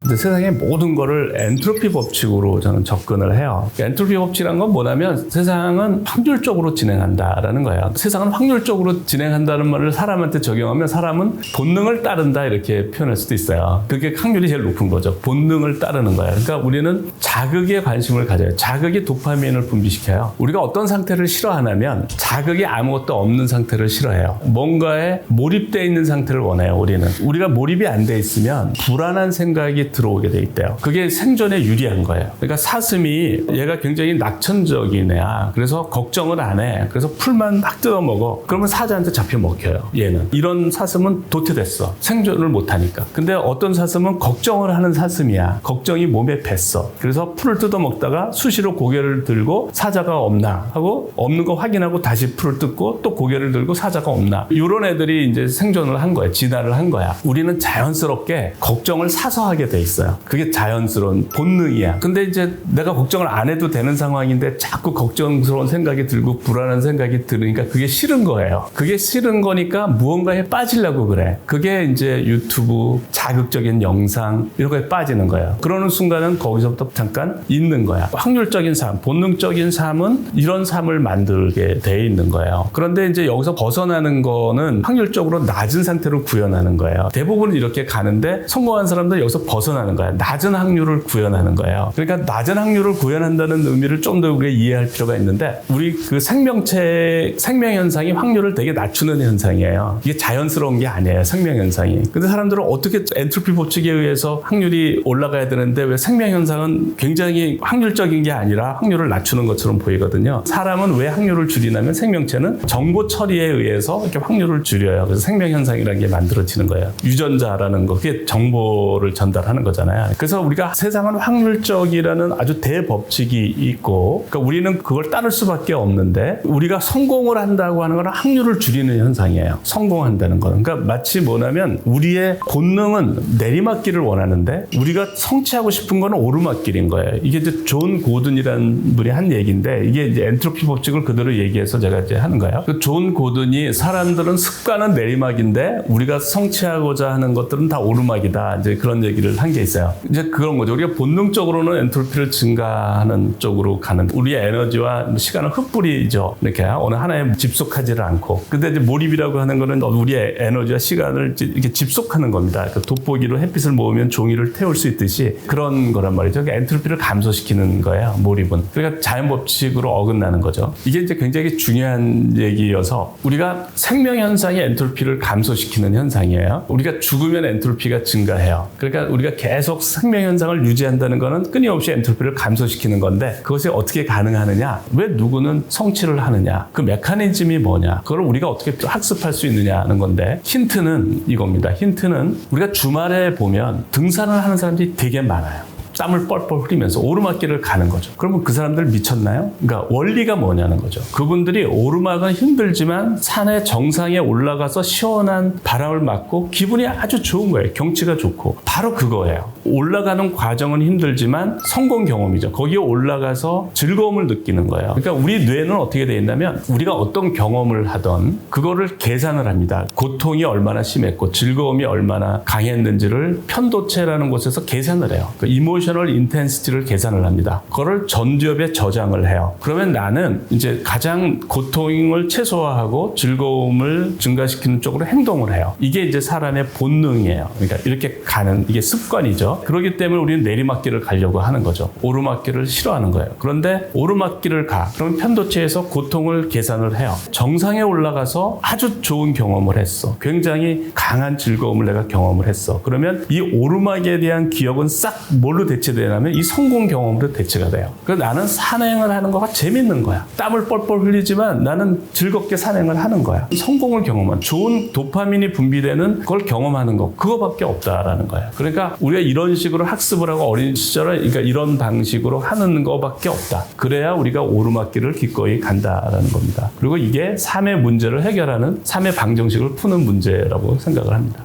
근데 세상의 모든 거를 엔트로피 법칙으로 저는 접근을 해요. 엔트로피 법칙이라는 건 뭐냐면 세상은 확률적으로 진행한다라는 거예요. 세상은 확률적으로 진행한다는 말을 사람한테 적용하면 사람은 본능을 따른다 이렇게 표현할 수도 있어요. 그게 확률이 제일 높은 거죠. 본능을 따르는 거예요. 그러니까 우리는 자극에 관심을 가져요. 자극이 도파민을 분비시켜요. 우리가 어떤 상태를 싫어하냐면 자극이 아무것도 없는 상태를 싫어해요. 뭔가에 몰입되어 있는 상태를 원해요. 우리가 몰입이 안 돼 있으면 불안한 생각이 들어오게 돼 있대요. 그게 생존에 유리한 거예요. 그러니까 사슴이 얘가 굉장히 낙천적인 애야. 그래서 걱정을 안 해. 그래서 풀만 막 뜯어 먹어. 그러면 사자한테 잡혀 먹혀요. 얘는. 이런 사슴은 도태됐어. 생존을 못 하니까. 근데 어떤 사슴은 걱정을 하는 사슴이야. 걱정이 몸에 뱄어. 그래서 풀을 뜯어 먹다가 수시로 고개를 들고 사자가 없나 하고 없는 거 확인하고 다시 풀을 뜯고 또 고개를 들고 사자가 없나. 이런 애들이 이제 생존을 한 거야. 진화를 한 거야. 우리는 자연스럽게 걱정을 사서 하게 돼 있어요. 그게 자연스러운 본능이야. 근데 이제 내가 걱정을 안 해도 되는 상황인데 자꾸 걱정스러운 생각이 들고 불안한 생각이 들으니까 그게 싫은 거예요. 그게 싫은 거니까 무언가에 빠지려고 그래. 그게 이제 유튜브, 자극적인 영상 이런 거에 빠지는 거예요. 그러는 순간은 거기서부터 잠깐 있는 거야. 확률적인 삶, 본능적인 삶은 이런 삶을 만들게 돼 있는 거예요. 그런데 이제 여기서 벗어나는 거는 확률적으로 낮은 상태로 구현하는 거예요. 대부분은 이렇게 가는데 성공한 사람들 여기서 벗어나는 거예요. 낮은 확률을 구현하는 거예요. 그러니까 낮은 확률을 구현한다는 의미를 좀 더 우리가 이해할 필요가 있는데 우리 그 생명체, 생명현상이 확률을 되게 낮추는 현상이에요. 이게 자연스러운 게 아니에요. 생명현상이. 근데 사람들은 어떻게 엔트로피 법칙에 의해서 확률이 올라가야 되는데 왜 생명현상은 굉장히 확률적인 게 아니라 확률을 낮추는 것처럼 보이거든요. 사람은 왜 확률을 줄이냐면 생명체는 정보 처리에 의해서 이렇게 확률을 줄여요. 그래서 생명현상이라는 게 만들어지는 거예요. 유전자라는 거, 그게 정보를 전달하는 거잖아요. 그래서 우리가 세상은 확률적이라는 아주 대법칙이 있고, 그러니까 우리는 그걸 따를 수밖에 없는데 우리가 성공을 한다고 하는 건 확률을 줄이는 현상이에요. 성공한다는 거는. 그러니까 마치 뭐냐면 우리의 본능은 내리막길을 원하는데 우리가 성취하고 싶은 거는 오르막길인 거예요. 이게 이제 존 고든이라는 분이 한 얘기인데 이게 이제 엔트로피 법칙을 그대로 얘기해서 제가 이제 하는 거예요. 그 존 고든이 사람들은 습관은 내리막인데 우리가 성취하고자 하는 것들은 다 오르막이다. 이제 그런 얘기를 한 게 있어요. 이제 그런 거죠. 우리가 본능적으로는 엔트로피를 증가하는 쪽으로 가는 우리의 에너지와 시간을 흩뿌리죠. 이렇게 어느 하나에 집속하지를 않고. 근데 이제 몰입이라고 하는 거는 우리의 에너지와 시간을 이렇게 집속하는 겁니다. 그 돋보기로 햇빛을 모으면 종이를 태울 수 있듯이 그런 거란 말이죠. 그러니까 엔트로피를 감소시키는 거예요. 몰입은. 그러니까 자연 법칙으로 어긋나는 거죠. 이게 이제 굉장히 중요한 얘기여서 우리가 생명 현상이 엔트로피를 감소시키는 현상이에요. 우리가 죽으면 엔트로피가 증가해요. 그러니까 우리가 계속 생명 현상을 유지한다는 거는 끊임없이 엔트로피를 감소시키는 건데 그것이 어떻게 가능하느냐? 왜 누구는 성취를 하느냐? 그 메커니즘이 뭐냐? 그걸 우리가 어떻게 학습할 수 있느냐는 건데 힌트는 이겁니다. 힌트는 우리가 주말에 보면 등산을 하는 사람들이 되게 많아요. 땀을 뻘뻘 흘리면서 오르막길을 가는 거죠. 그러면 그 사람들 미쳤나요? 그러니까 원리가 뭐냐는 거죠. 그분들이 오르막은 힘들지만 산의 정상에 올라가서 시원한 바람을 맞고 기분이 아주 좋은 거예요. 경치가 좋고. 바로 그거예요. 올라가는 과정은 힘들지만 성공 경험이죠. 거기에 올라가서 즐거움을 느끼는 거예요. 그러니까 우리 뇌는 어떻게 되어 있냐면 우리가 어떤 경험을 하던 그거를 계산을 합니다. 고통이 얼마나 심했고 즐거움이 얼마나 강했는지를 편도체라는 곳에서 계산을 해요. 그 이모셔널 인텐시티를 계산을 합니다. 그거를 전두엽에 저장을 해요. 그러면 나는 이제 가장 고통을 최소화하고 즐거움을 증가시키는 쪽으로 행동을 해요. 이게 이제 사람의 본능이에요. 그러니까 이렇게 가는 이게 습관이죠. 그렇기 때문에 우리는 내리막길을 가려고 하는 거죠. 오르막길을 싫어하는 거예요. 그런데 오르막길을 가. 그러면 편도체에서 고통을 계산을 해요. 정상에 올라가서 아주 좋은 경험을 했어. 굉장히 강한 즐거움을 내가 경험을 했어. 그러면 이 오르막에 대한 기억은 싹 뭘로 대체되냐면 이 성공 경험으로 대체가 돼요. 그래서 나는 산행을 하는 거가 재밌는 거야. 땀을 뻘뻘 흘리지만 나는 즐겁게 산행을 하는 거야. 성공을 경험한 좋은 도파민이 분비되는 걸 경험하는 거 그거밖에 없다라는 거야. 그러니까 우리가 이런 식으로 학습을 하고 어린 시절에 그러니까 이런 방식으로 하는 거밖에 없다. 그래야 우리가 오르막길을 기꺼이 간다라는 겁니다. 그리고 이게 삶의 문제를 해결하는 삶의 방정식을 푸는 문제라고 생각을 합니다.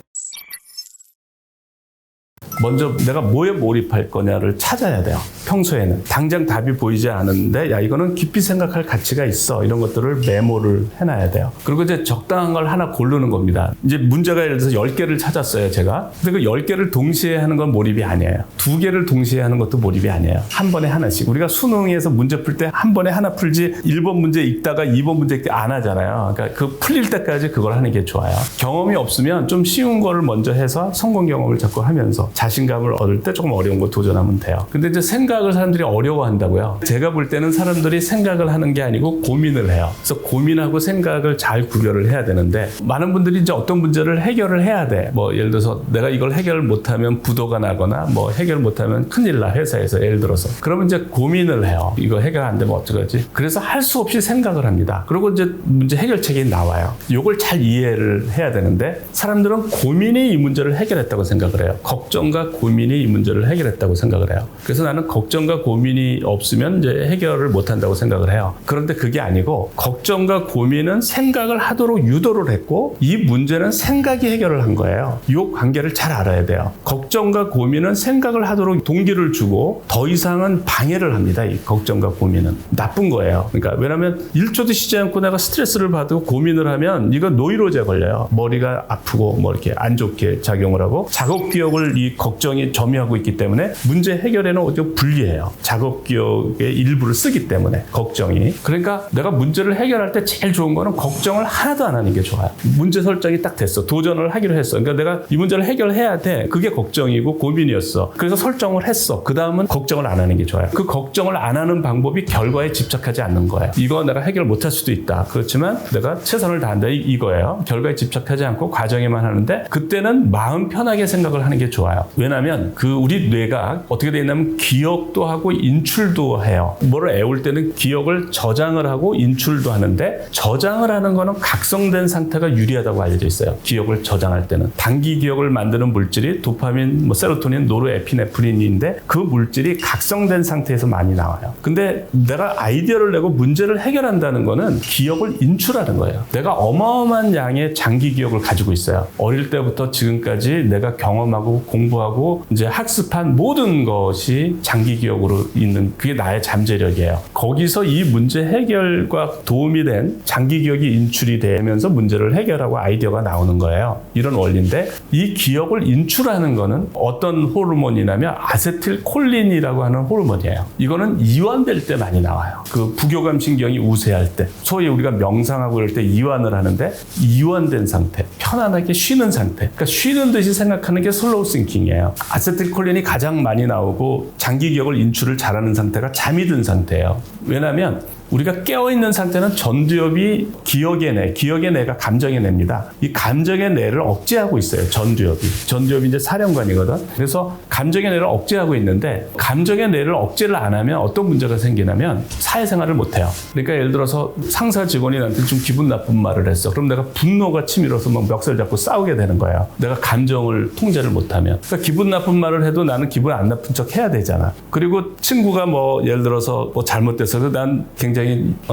먼저 내가 뭐에 몰입할 거냐를 찾아야 돼요. 평소에는. 당장 답이 보이지 않는데 야 이거는 깊이 생각할 가치가 있어. 이런 것들을 메모를 해놔야 돼요. 그리고 이제 적당한 걸 하나 고르는 겁니다. 이제 문제가 예를 들어서 10개를 찾았어요. 제가. 근데 그 10개를 동시에 하는 건 몰입이 아니에요. 2개를 동시에 하는 것도 몰입이 아니에요. 한 번에 하나씩. 우리가 수능에서 문제 풀 때 한 번에 하나 풀지 1번 문제 읽다가 2번 문제 읽다 안 하잖아요. 그러니까 그 풀릴 때까지 그걸 하는 게 좋아요. 경험이 없으면 좀 쉬운 거를 먼저 해서 성공 경험을 자꾸 하면서 자신감을 얻을 때 조금 어려운 거 도전하면 돼요. 근데 이제 생각을 사람들이 어려워한다고요. 제가 볼 때는 사람들이 생각을 하는 게 아니고 고민을 해요. 그래서 고민하고 생각을 잘 구별을 해야 되는데 많은 분들이 이제 어떤 문제를 해결을 해야 돼. 뭐 예를 들어서 내가 이걸 해결을 못하면 부도가 나거나 뭐 해결 못하면 큰일 나 회사에서 예를 들어서 그러면 이제 고민을 해요. 이거 해결 안 되면 어떡하지? 그래서 할 수 없이 생각을 합니다. 그리고 이제 문제 해결책이 나와요. 이걸 잘 이해를 해야 되는데 사람들은 고민이 이 문제를 해결했다고 생각을 해요. 걱정과 걱정과 고민이 이 문제를 해결했다고 생각을 해요. 그래서 나는 걱정과 고민이 없으면 이제 해결을 못한다고 생각을 해요. 그런데 그게 아니고 걱정과 고민은 생각을 하도록 유도를 했고 이 문제는 생각이 해결을 한 거예요. 이 관계를 잘 알아야 돼요. 걱정과 고민은 생각을 하도록 동기를 주고 더 이상은 방해를 합니다. 이 걱정과 고민은 나쁜 거예요. 그러니까 왜냐하면 1초도 쉬지 않고 내가 스트레스를 받고 고민을 하면 이거 노이로제 걸려요. 머리가 아프고 뭐 이렇게 안 좋게 작용을 하고 작업 기억을 이 걱정이 점유하고 있기 때문에 문제 해결에는 오히려 불리해요. 작업 기억의 일부를 쓰기 때문에 걱정이. 그러니까 내가 문제를 해결할 때 제일 좋은 거는 걱정을 하나도 안 하는 게 좋아요. 문제 설정이 딱 됐어. 도전을 하기로 했어. 그러니까 내가 이 문제를 해결해야 돼. 그게 걱정이고 고민이었어. 그래서 설정을 했어. 그 다음은 걱정을 안 하는 게 좋아요. 그 걱정을 안 하는 방법이 결과에 집착하지 않는 거예요. 이거 내가 해결 못할 수도 있다. 그렇지만 내가 최선을 다한다. 이거예요. 결과에 집착하지 않고 과정에만 하는데 그때는 마음 편하게 생각을 하는 게 좋아요. 왜냐하면 우리 뇌가 어떻게 되어 있냐면 기억도 하고 인출도 해요. 뭐를 애울 때는 기억을 저장을 하고 인출도 하는데 저장을 하는 거는 각성된 상태가 유리하다고 알려져 있어요. 기억을 저장할 때는. 단기 기억을 만드는 물질이 도파민, 세로토닌, 노르에피네프린인데 그 물질이 각성된 상태에서 많이 나와요. 근데 내가 아이디어를 내고 문제를 해결한다는 거는 기억을 인출하는 거예요. 내가 어마어마한 양의 장기 기억을 가지고 있어요. 어릴 때부터 지금까지 내가 경험하고 공부하고 이제 학습한 모든 것이 장기 기억으로 있는 그게 나의 잠재력이에요. 거기서 이 문제 해결과 도움이 된 장기 기억이 인출이 되면서 문제를 해결하고 아이디어가 나오는 거예요. 이런 원리인데 이 기억을 인출하는 거는 어떤 호르몬이냐면 아세틸콜린이라고 하는 호르몬이에요. 이거는 이완될 때 많이 나와요. 그 부교감 신경이 우세할 때 소위 우리가 명상하고 그럴 때 이완을 하는데 이완된 상태, 편안하게 쉬는 상태. 그러니까 쉬는 듯이 생각하는 게 슬로우 싱킹이에요. 아세틸콜린이 가장 많이 나오고 장기 기억을 인출을 잘하는 상태가 잠이 든 상태예요. 왜냐하면 우리가 깨어있는 상태는 전두엽이 기억의 뇌가 감정의 뇌입니다. 이 감정의 뇌를 억제하고 있어요. 전두엽이 이제 사령관이거든. 그래서 감정의 뇌를 억제하고 있는데 감정의 뇌를 억제를 안 하면 어떤 문제가 생기냐면 사회생활을 못해요. 그러니까 예를 들어서 상사 직원이 나한테 좀 기분 나쁜 말을 했어. 그럼 내가 분노가 치밀어서 막 멱살 잡고 싸우게 되는 거예요. 내가 감정을 통제를 못하면. 그러니까 기분 나쁜 말을 해도 나는 기분 안 나쁜 척 해야 되잖아. 그리고 친구가 예를 들어서 잘못돼서 난 굉장히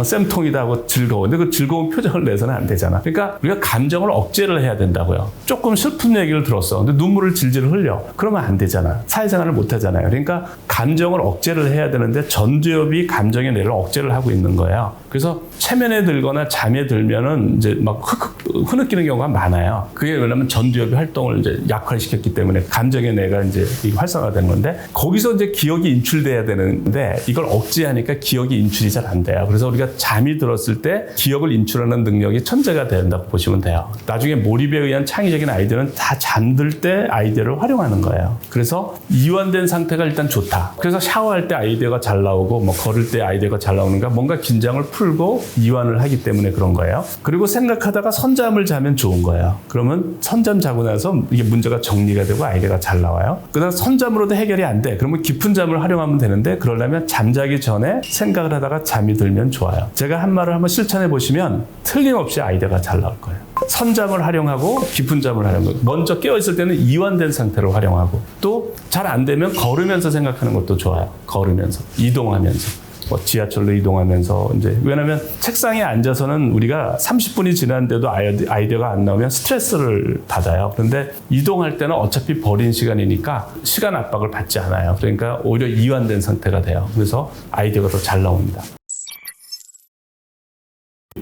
쌤통이다 하고 즐거워. 근데 그 즐거운 표정을 내서는 안 되잖아. 그러니까 우리가 감정을 억제를 해야 된다고요. 조금 슬픈 얘기를 들었어. 근데 눈물을 질질 흘려. 그러면 안 되잖아. 사회생활을 못 하잖아요. 그러니까 감정을 억제를 해야 되는데 전두엽이 감정의 뇌를 억제를 하고 있는 거예요. 그래서 체면에 들거나 잠에 들면은 이제 막 흐느끼는 경우가 많아요. 그게 왜냐면 전두엽이 활동을 이제 약화시켰기 때문에 감정의 뇌가 이제 활성화가 되는 건데 거기서 이제 기억이 인출돼야 되는데 이걸 억제하니까 기억이 인출이 잘 안 돼요. 그래서 우리가 잠이 들었을 때 기억을 인출하는 능력이 천재가 된다고 보시면 돼요. 나중에 몰입에 의한 창의적인 아이디어는 다 잠들 때 아이디어를 활용하는 거예요. 그래서 이완된 상태가 일단 좋다. 그래서 샤워할 때 아이디어가 잘 나오고 걸을 때 아이디어가 잘 나오는가 뭔가 긴장을 풀고 이완을 하기 때문에 그런 거예요. 그리고 생각하다가 선잠을 자면 좋은 거예요. 그러면 선잠 자고 나서 이게 문제가 정리가 되고 아이디어가 잘 나와요. 그다음 선잠으로도 해결이 안 돼. 그러면 깊은 잠을 활용하면 되는데 그러려면 잠자기 전에 생각을 하다가 잠이 들면 좋아요. 제가 한 말을 한번 실천해 보시면 틀림없이 아이디어가 잘 나올 거예요. 선잠을 활용하고 깊은 잠을 활용하고 먼저 깨어있을 때는 이완된 상태로 활용하고 또 잘 안 되면 걸으면서 생각하는 것도 좋아요. 걸으면서 이동하면서 지하철로 이동하면서 이제 왜냐하면 책상에 앉아서는 우리가 30분이 지났는데도 아이디어가 안 나오면 스트레스를 받아요. 그런데 이동할 때는 어차피 버린 시간이니까 시간 압박을 받지 않아요. 그러니까 오히려 이완된 상태가 돼요. 그래서 아이디어가 더 잘 나옵니다.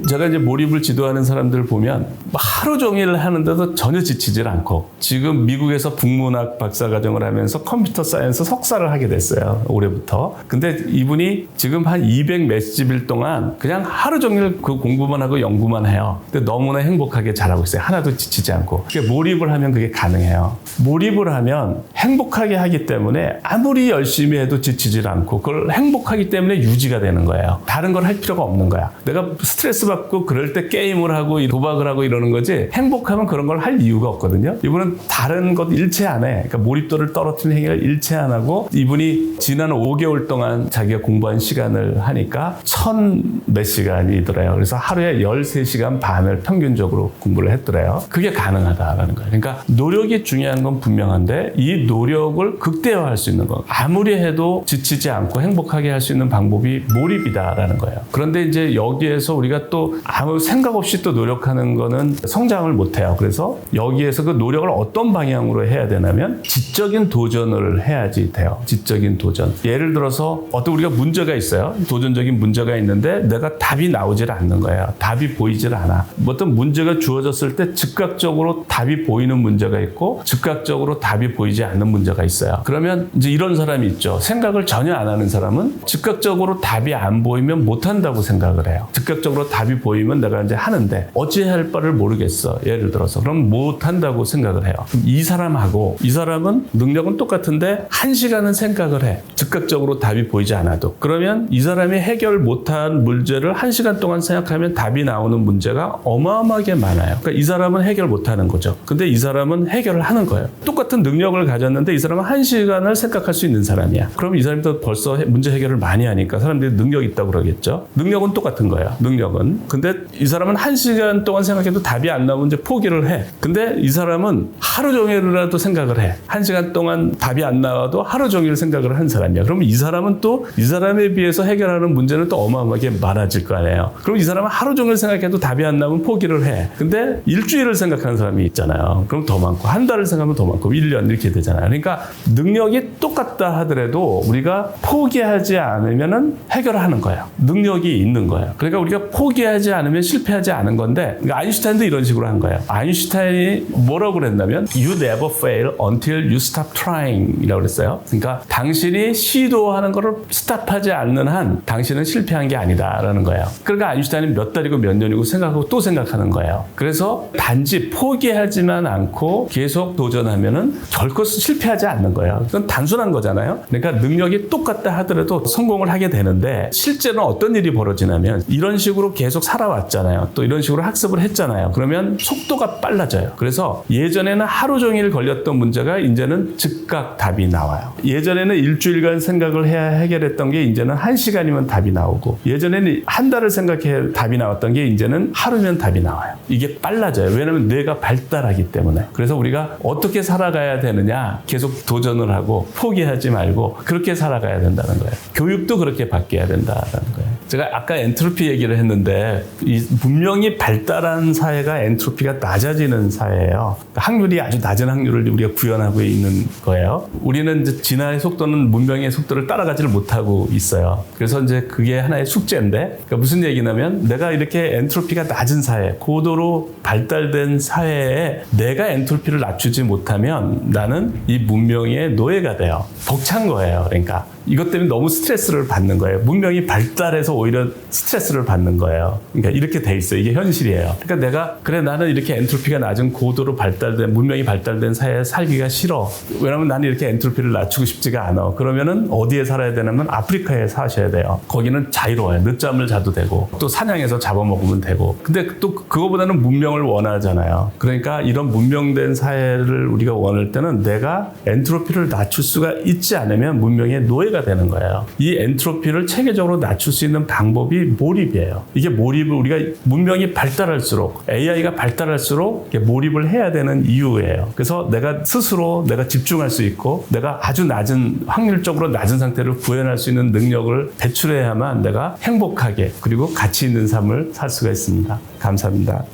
제가 이제 몰입을 지도하는 사람들 보면 하루 종일 하는데도 전혀 지치질 않고 지금 미국에서 북문학 박사과정을 하면서 컴퓨터 사이언스 석사를 하게 됐어요. 올해부터. 근데 이분이 지금 한 200 몇십 일 동안 그냥 하루 종일 그 공부만 하고 연구만 해요. 근데 너무나 행복하게 잘하고 있어요. 하나도 지치지 않고. 그러니까 몰입을 하면 그게 가능해요. 몰입을 하면 행복하게 하기 때문에 아무리 열심히 해도 지치질 않고 그걸 행복하기 때문에 유지가 되는 거예요. 다른 걸 할 필요가 없는 거야. 내가 스트레스 받고 그럴 때 게임을 하고 도박을 하고 이러는 거지 행복하면 그런 걸 할 이유가 없거든요. 이분은 다른 것 일체 안 해. 그러니까 몰입도를 떨어뜨리는 행위를 일체 안 하고 이분이 지난 5개월 동안 자기가 공부한 시간을 하니까 1000몇 시간이더래요. 그래서 하루에 13시간 반을 평균적으로 공부를 했더래요. 그게 가능하다라는 거예요. 그러니까 노력이 중요한 건 분명한데 이 노력을 극대화할 수 있는 거. 아무리 해도 지치지 않고 행복하게 할 수 있는 방법이 몰입이다라는 거예요. 그런데 이제 여기에서 우리가 또 아무 생각 없이 또 노력하는 거는 성장을 못 해요. 그래서 여기에서 그 노력을 어떤 방향으로 해야 되냐면 지적인 도전을 해야지 돼요. 지적인 도전. 예를 들어서 어떤 우리가 문제가 있어요. 도전적인 문제가 있는데 내가 답이 나오질 않는 거예요. 답이 보이질 않아. 어떤 문제가 주어졌을 때 즉각적으로 답이 보이는 문제가 있고 즉각적으로 답이 보이지 않는 문제가 있어요. 그러면 이제 이런 사람이 있죠. 생각을 전혀 안 하는 사람은 즉각적으로 답이 안 보이면 못 한다고 생각을 해요. 즉각적으로 답이 보이면 내가 이제 하는데 어찌해야 할 바를 모르겠어. 예를 들어서. 그럼 못 한다고 생각을 해요. 그럼 이 사람하고 이 사람은 능력은 똑같은데 1시간은 생각을 해. 즉각적으로 답이 보이지 않아도. 그러면 이 사람이 해결 못한 문제를 1시간 동안 생각하면 답이 나오는 문제가 어마어마하게 많아요. 그러니까 이 사람은 해결 못하는 거죠. 근데 이 사람은 해결을 하는 거예요. 똑같은 능력을 가졌는데 이 사람은 1시간을 생각할 수 있는 사람이야. 그럼 이 사람도 벌써 문제 해결을 많이 하니까 사람들이 능력이 있다고 그러겠죠. 능력은 똑같은 거예요. 능력은. 근데 이 사람은 1시간 동안 생각해도 답이 안 나오면 이제 포기를 해. 근데 이 사람은 하루 종일이라도 생각을 해. 1시간 동안 답이 안 나와도 하루 종일 생각을 한 사람이야. 그러면 이 사람은 또 이 사람에 비해서 해결하는 문제는 또 어마어마하게 많아질 거 아니에요. 그럼 이 사람은 하루 종일 생각해도 답이 안 나오면 포기를 해. 근데 일주일을 생각하는 사람이 있잖아요. 그럼 더 많고 한 달을 생각하면 더 많고 1년 이렇게 되잖아요. 그러니까 능력이 똑같다 하더라도 우리가 포기하지 않으면은 해결하는 거예요. 능력이 있는 거예요. 그러니까 우리가 포기하지 않으면 실패하지 않은 건데 그러니까 아인슈타인도 이런 식으로 한 거예요. 아인슈타인이 뭐라고 그랬냐면 You never fail until you stop trying 이라고 그랬어요. 그러니까 당신이 시도하는 거를 스탑하지 않는 한 당신은 실패한 게 아니다라는 거예요. 그러니까 아인슈타인은 몇 달이고 몇 년이고 생각하고 또 생각하는 거예요. 그래서 단지 포기하지만 않고 계속 도전하면은 결코 실패하지 않는 거예요. 그건 단순한 거잖아요. 그러니까 능력이 똑같다 하더라도 성공을 하게 되는데 실제로는 어떤 일이 벌어지냐면 이런 식으로 계속 살아왔잖아요. 또 이런 식으로 학습을 했잖아요. 그러면 속도가 빨라져요. 그래서 예전에는 하루 종일 걸렸던 문제가 이제는 즉각 답이 나와요. 예전에는 일주일간 생각을 해야 해결했던 게 이제는 1시간이면 답이 나오고 예전에는 한 달을 생각해 답이 나왔던 게 이제는 하루면 답이 나와요. 이게 빨라져요. 왜냐하면 뇌가 발달하기 때문에. 그래서 우리가 어떻게 살아가야 되느냐 계속 도전을 하고 포기하지 말고 그렇게 살아가야 된다는 거예요. 교육도 그렇게 바뀌어야 된다는 거예요. 제가 아까 엔트로피 얘기를 했는데 분명히 발달한 사회가 엔트로피가 낮아지는 사회예요. 확률이 아주 낮은 확률을 우리가 구현하고 있는 거예요. 우리는 이제 진화의 속도는 문명의 속도를 따라가지를 못하고 있어요. 그래서 이제 그게 하나의 숙제인데 그러니까 무슨 얘기냐면 내가 이렇게 엔트로피가 낮은 사회, 고도로 발달된 사회에 내가 엔트로피를 낮추지 못하면 나는 이 문명의 노예가 돼요. 벅찬 거예요. 그러니까 이것 때문에 너무 스트레스를 받는 거예요. 문명이 발달해서 오히려 스트레스를 받는 거예요. 그러니까 이렇게 돼 있어요. 이게 현실이에요. 그러니까 내가 그래 나는 이렇게 엔트로피가 낮은 고도로 발달된 문명이 발달된 사회에 살기가 싫어. 왜냐면 나는 이렇게 엔트로피를 낮추고 싶지가 않아. 그러면은 어디에 살아야 되냐면 아프리카에 사셔야 돼요. 거기는 자유로워요. 늦잠을 자도 되고 또 사냥해서 잡아먹으면 되고. 근데 또 그거보다는 문명을 원하잖아요. 그러니까 이런 문명된 사회를 우리가 원할 때는 내가 엔트로피를 낮출 수가 있지 않으면 문명의 노예가 되는 거예요. 이 엔트로피를 체계적으로 낮출 수 있는 방법이 몰입이에요. 이게 몰입을 우리가 문명이 발달할수록 AI가 발달할수록 몰입을 해야 되는 이유예요. 그래서 내가 스스로 내가 집중할 수 있고 내가 아주 낮은 확률적으로 낮은 상태를 구현할 수 있는 능력을 배출해야만 내가 행복하게 그리고 가치 있는 삶을 살 수가 있습니다. 감사합니다.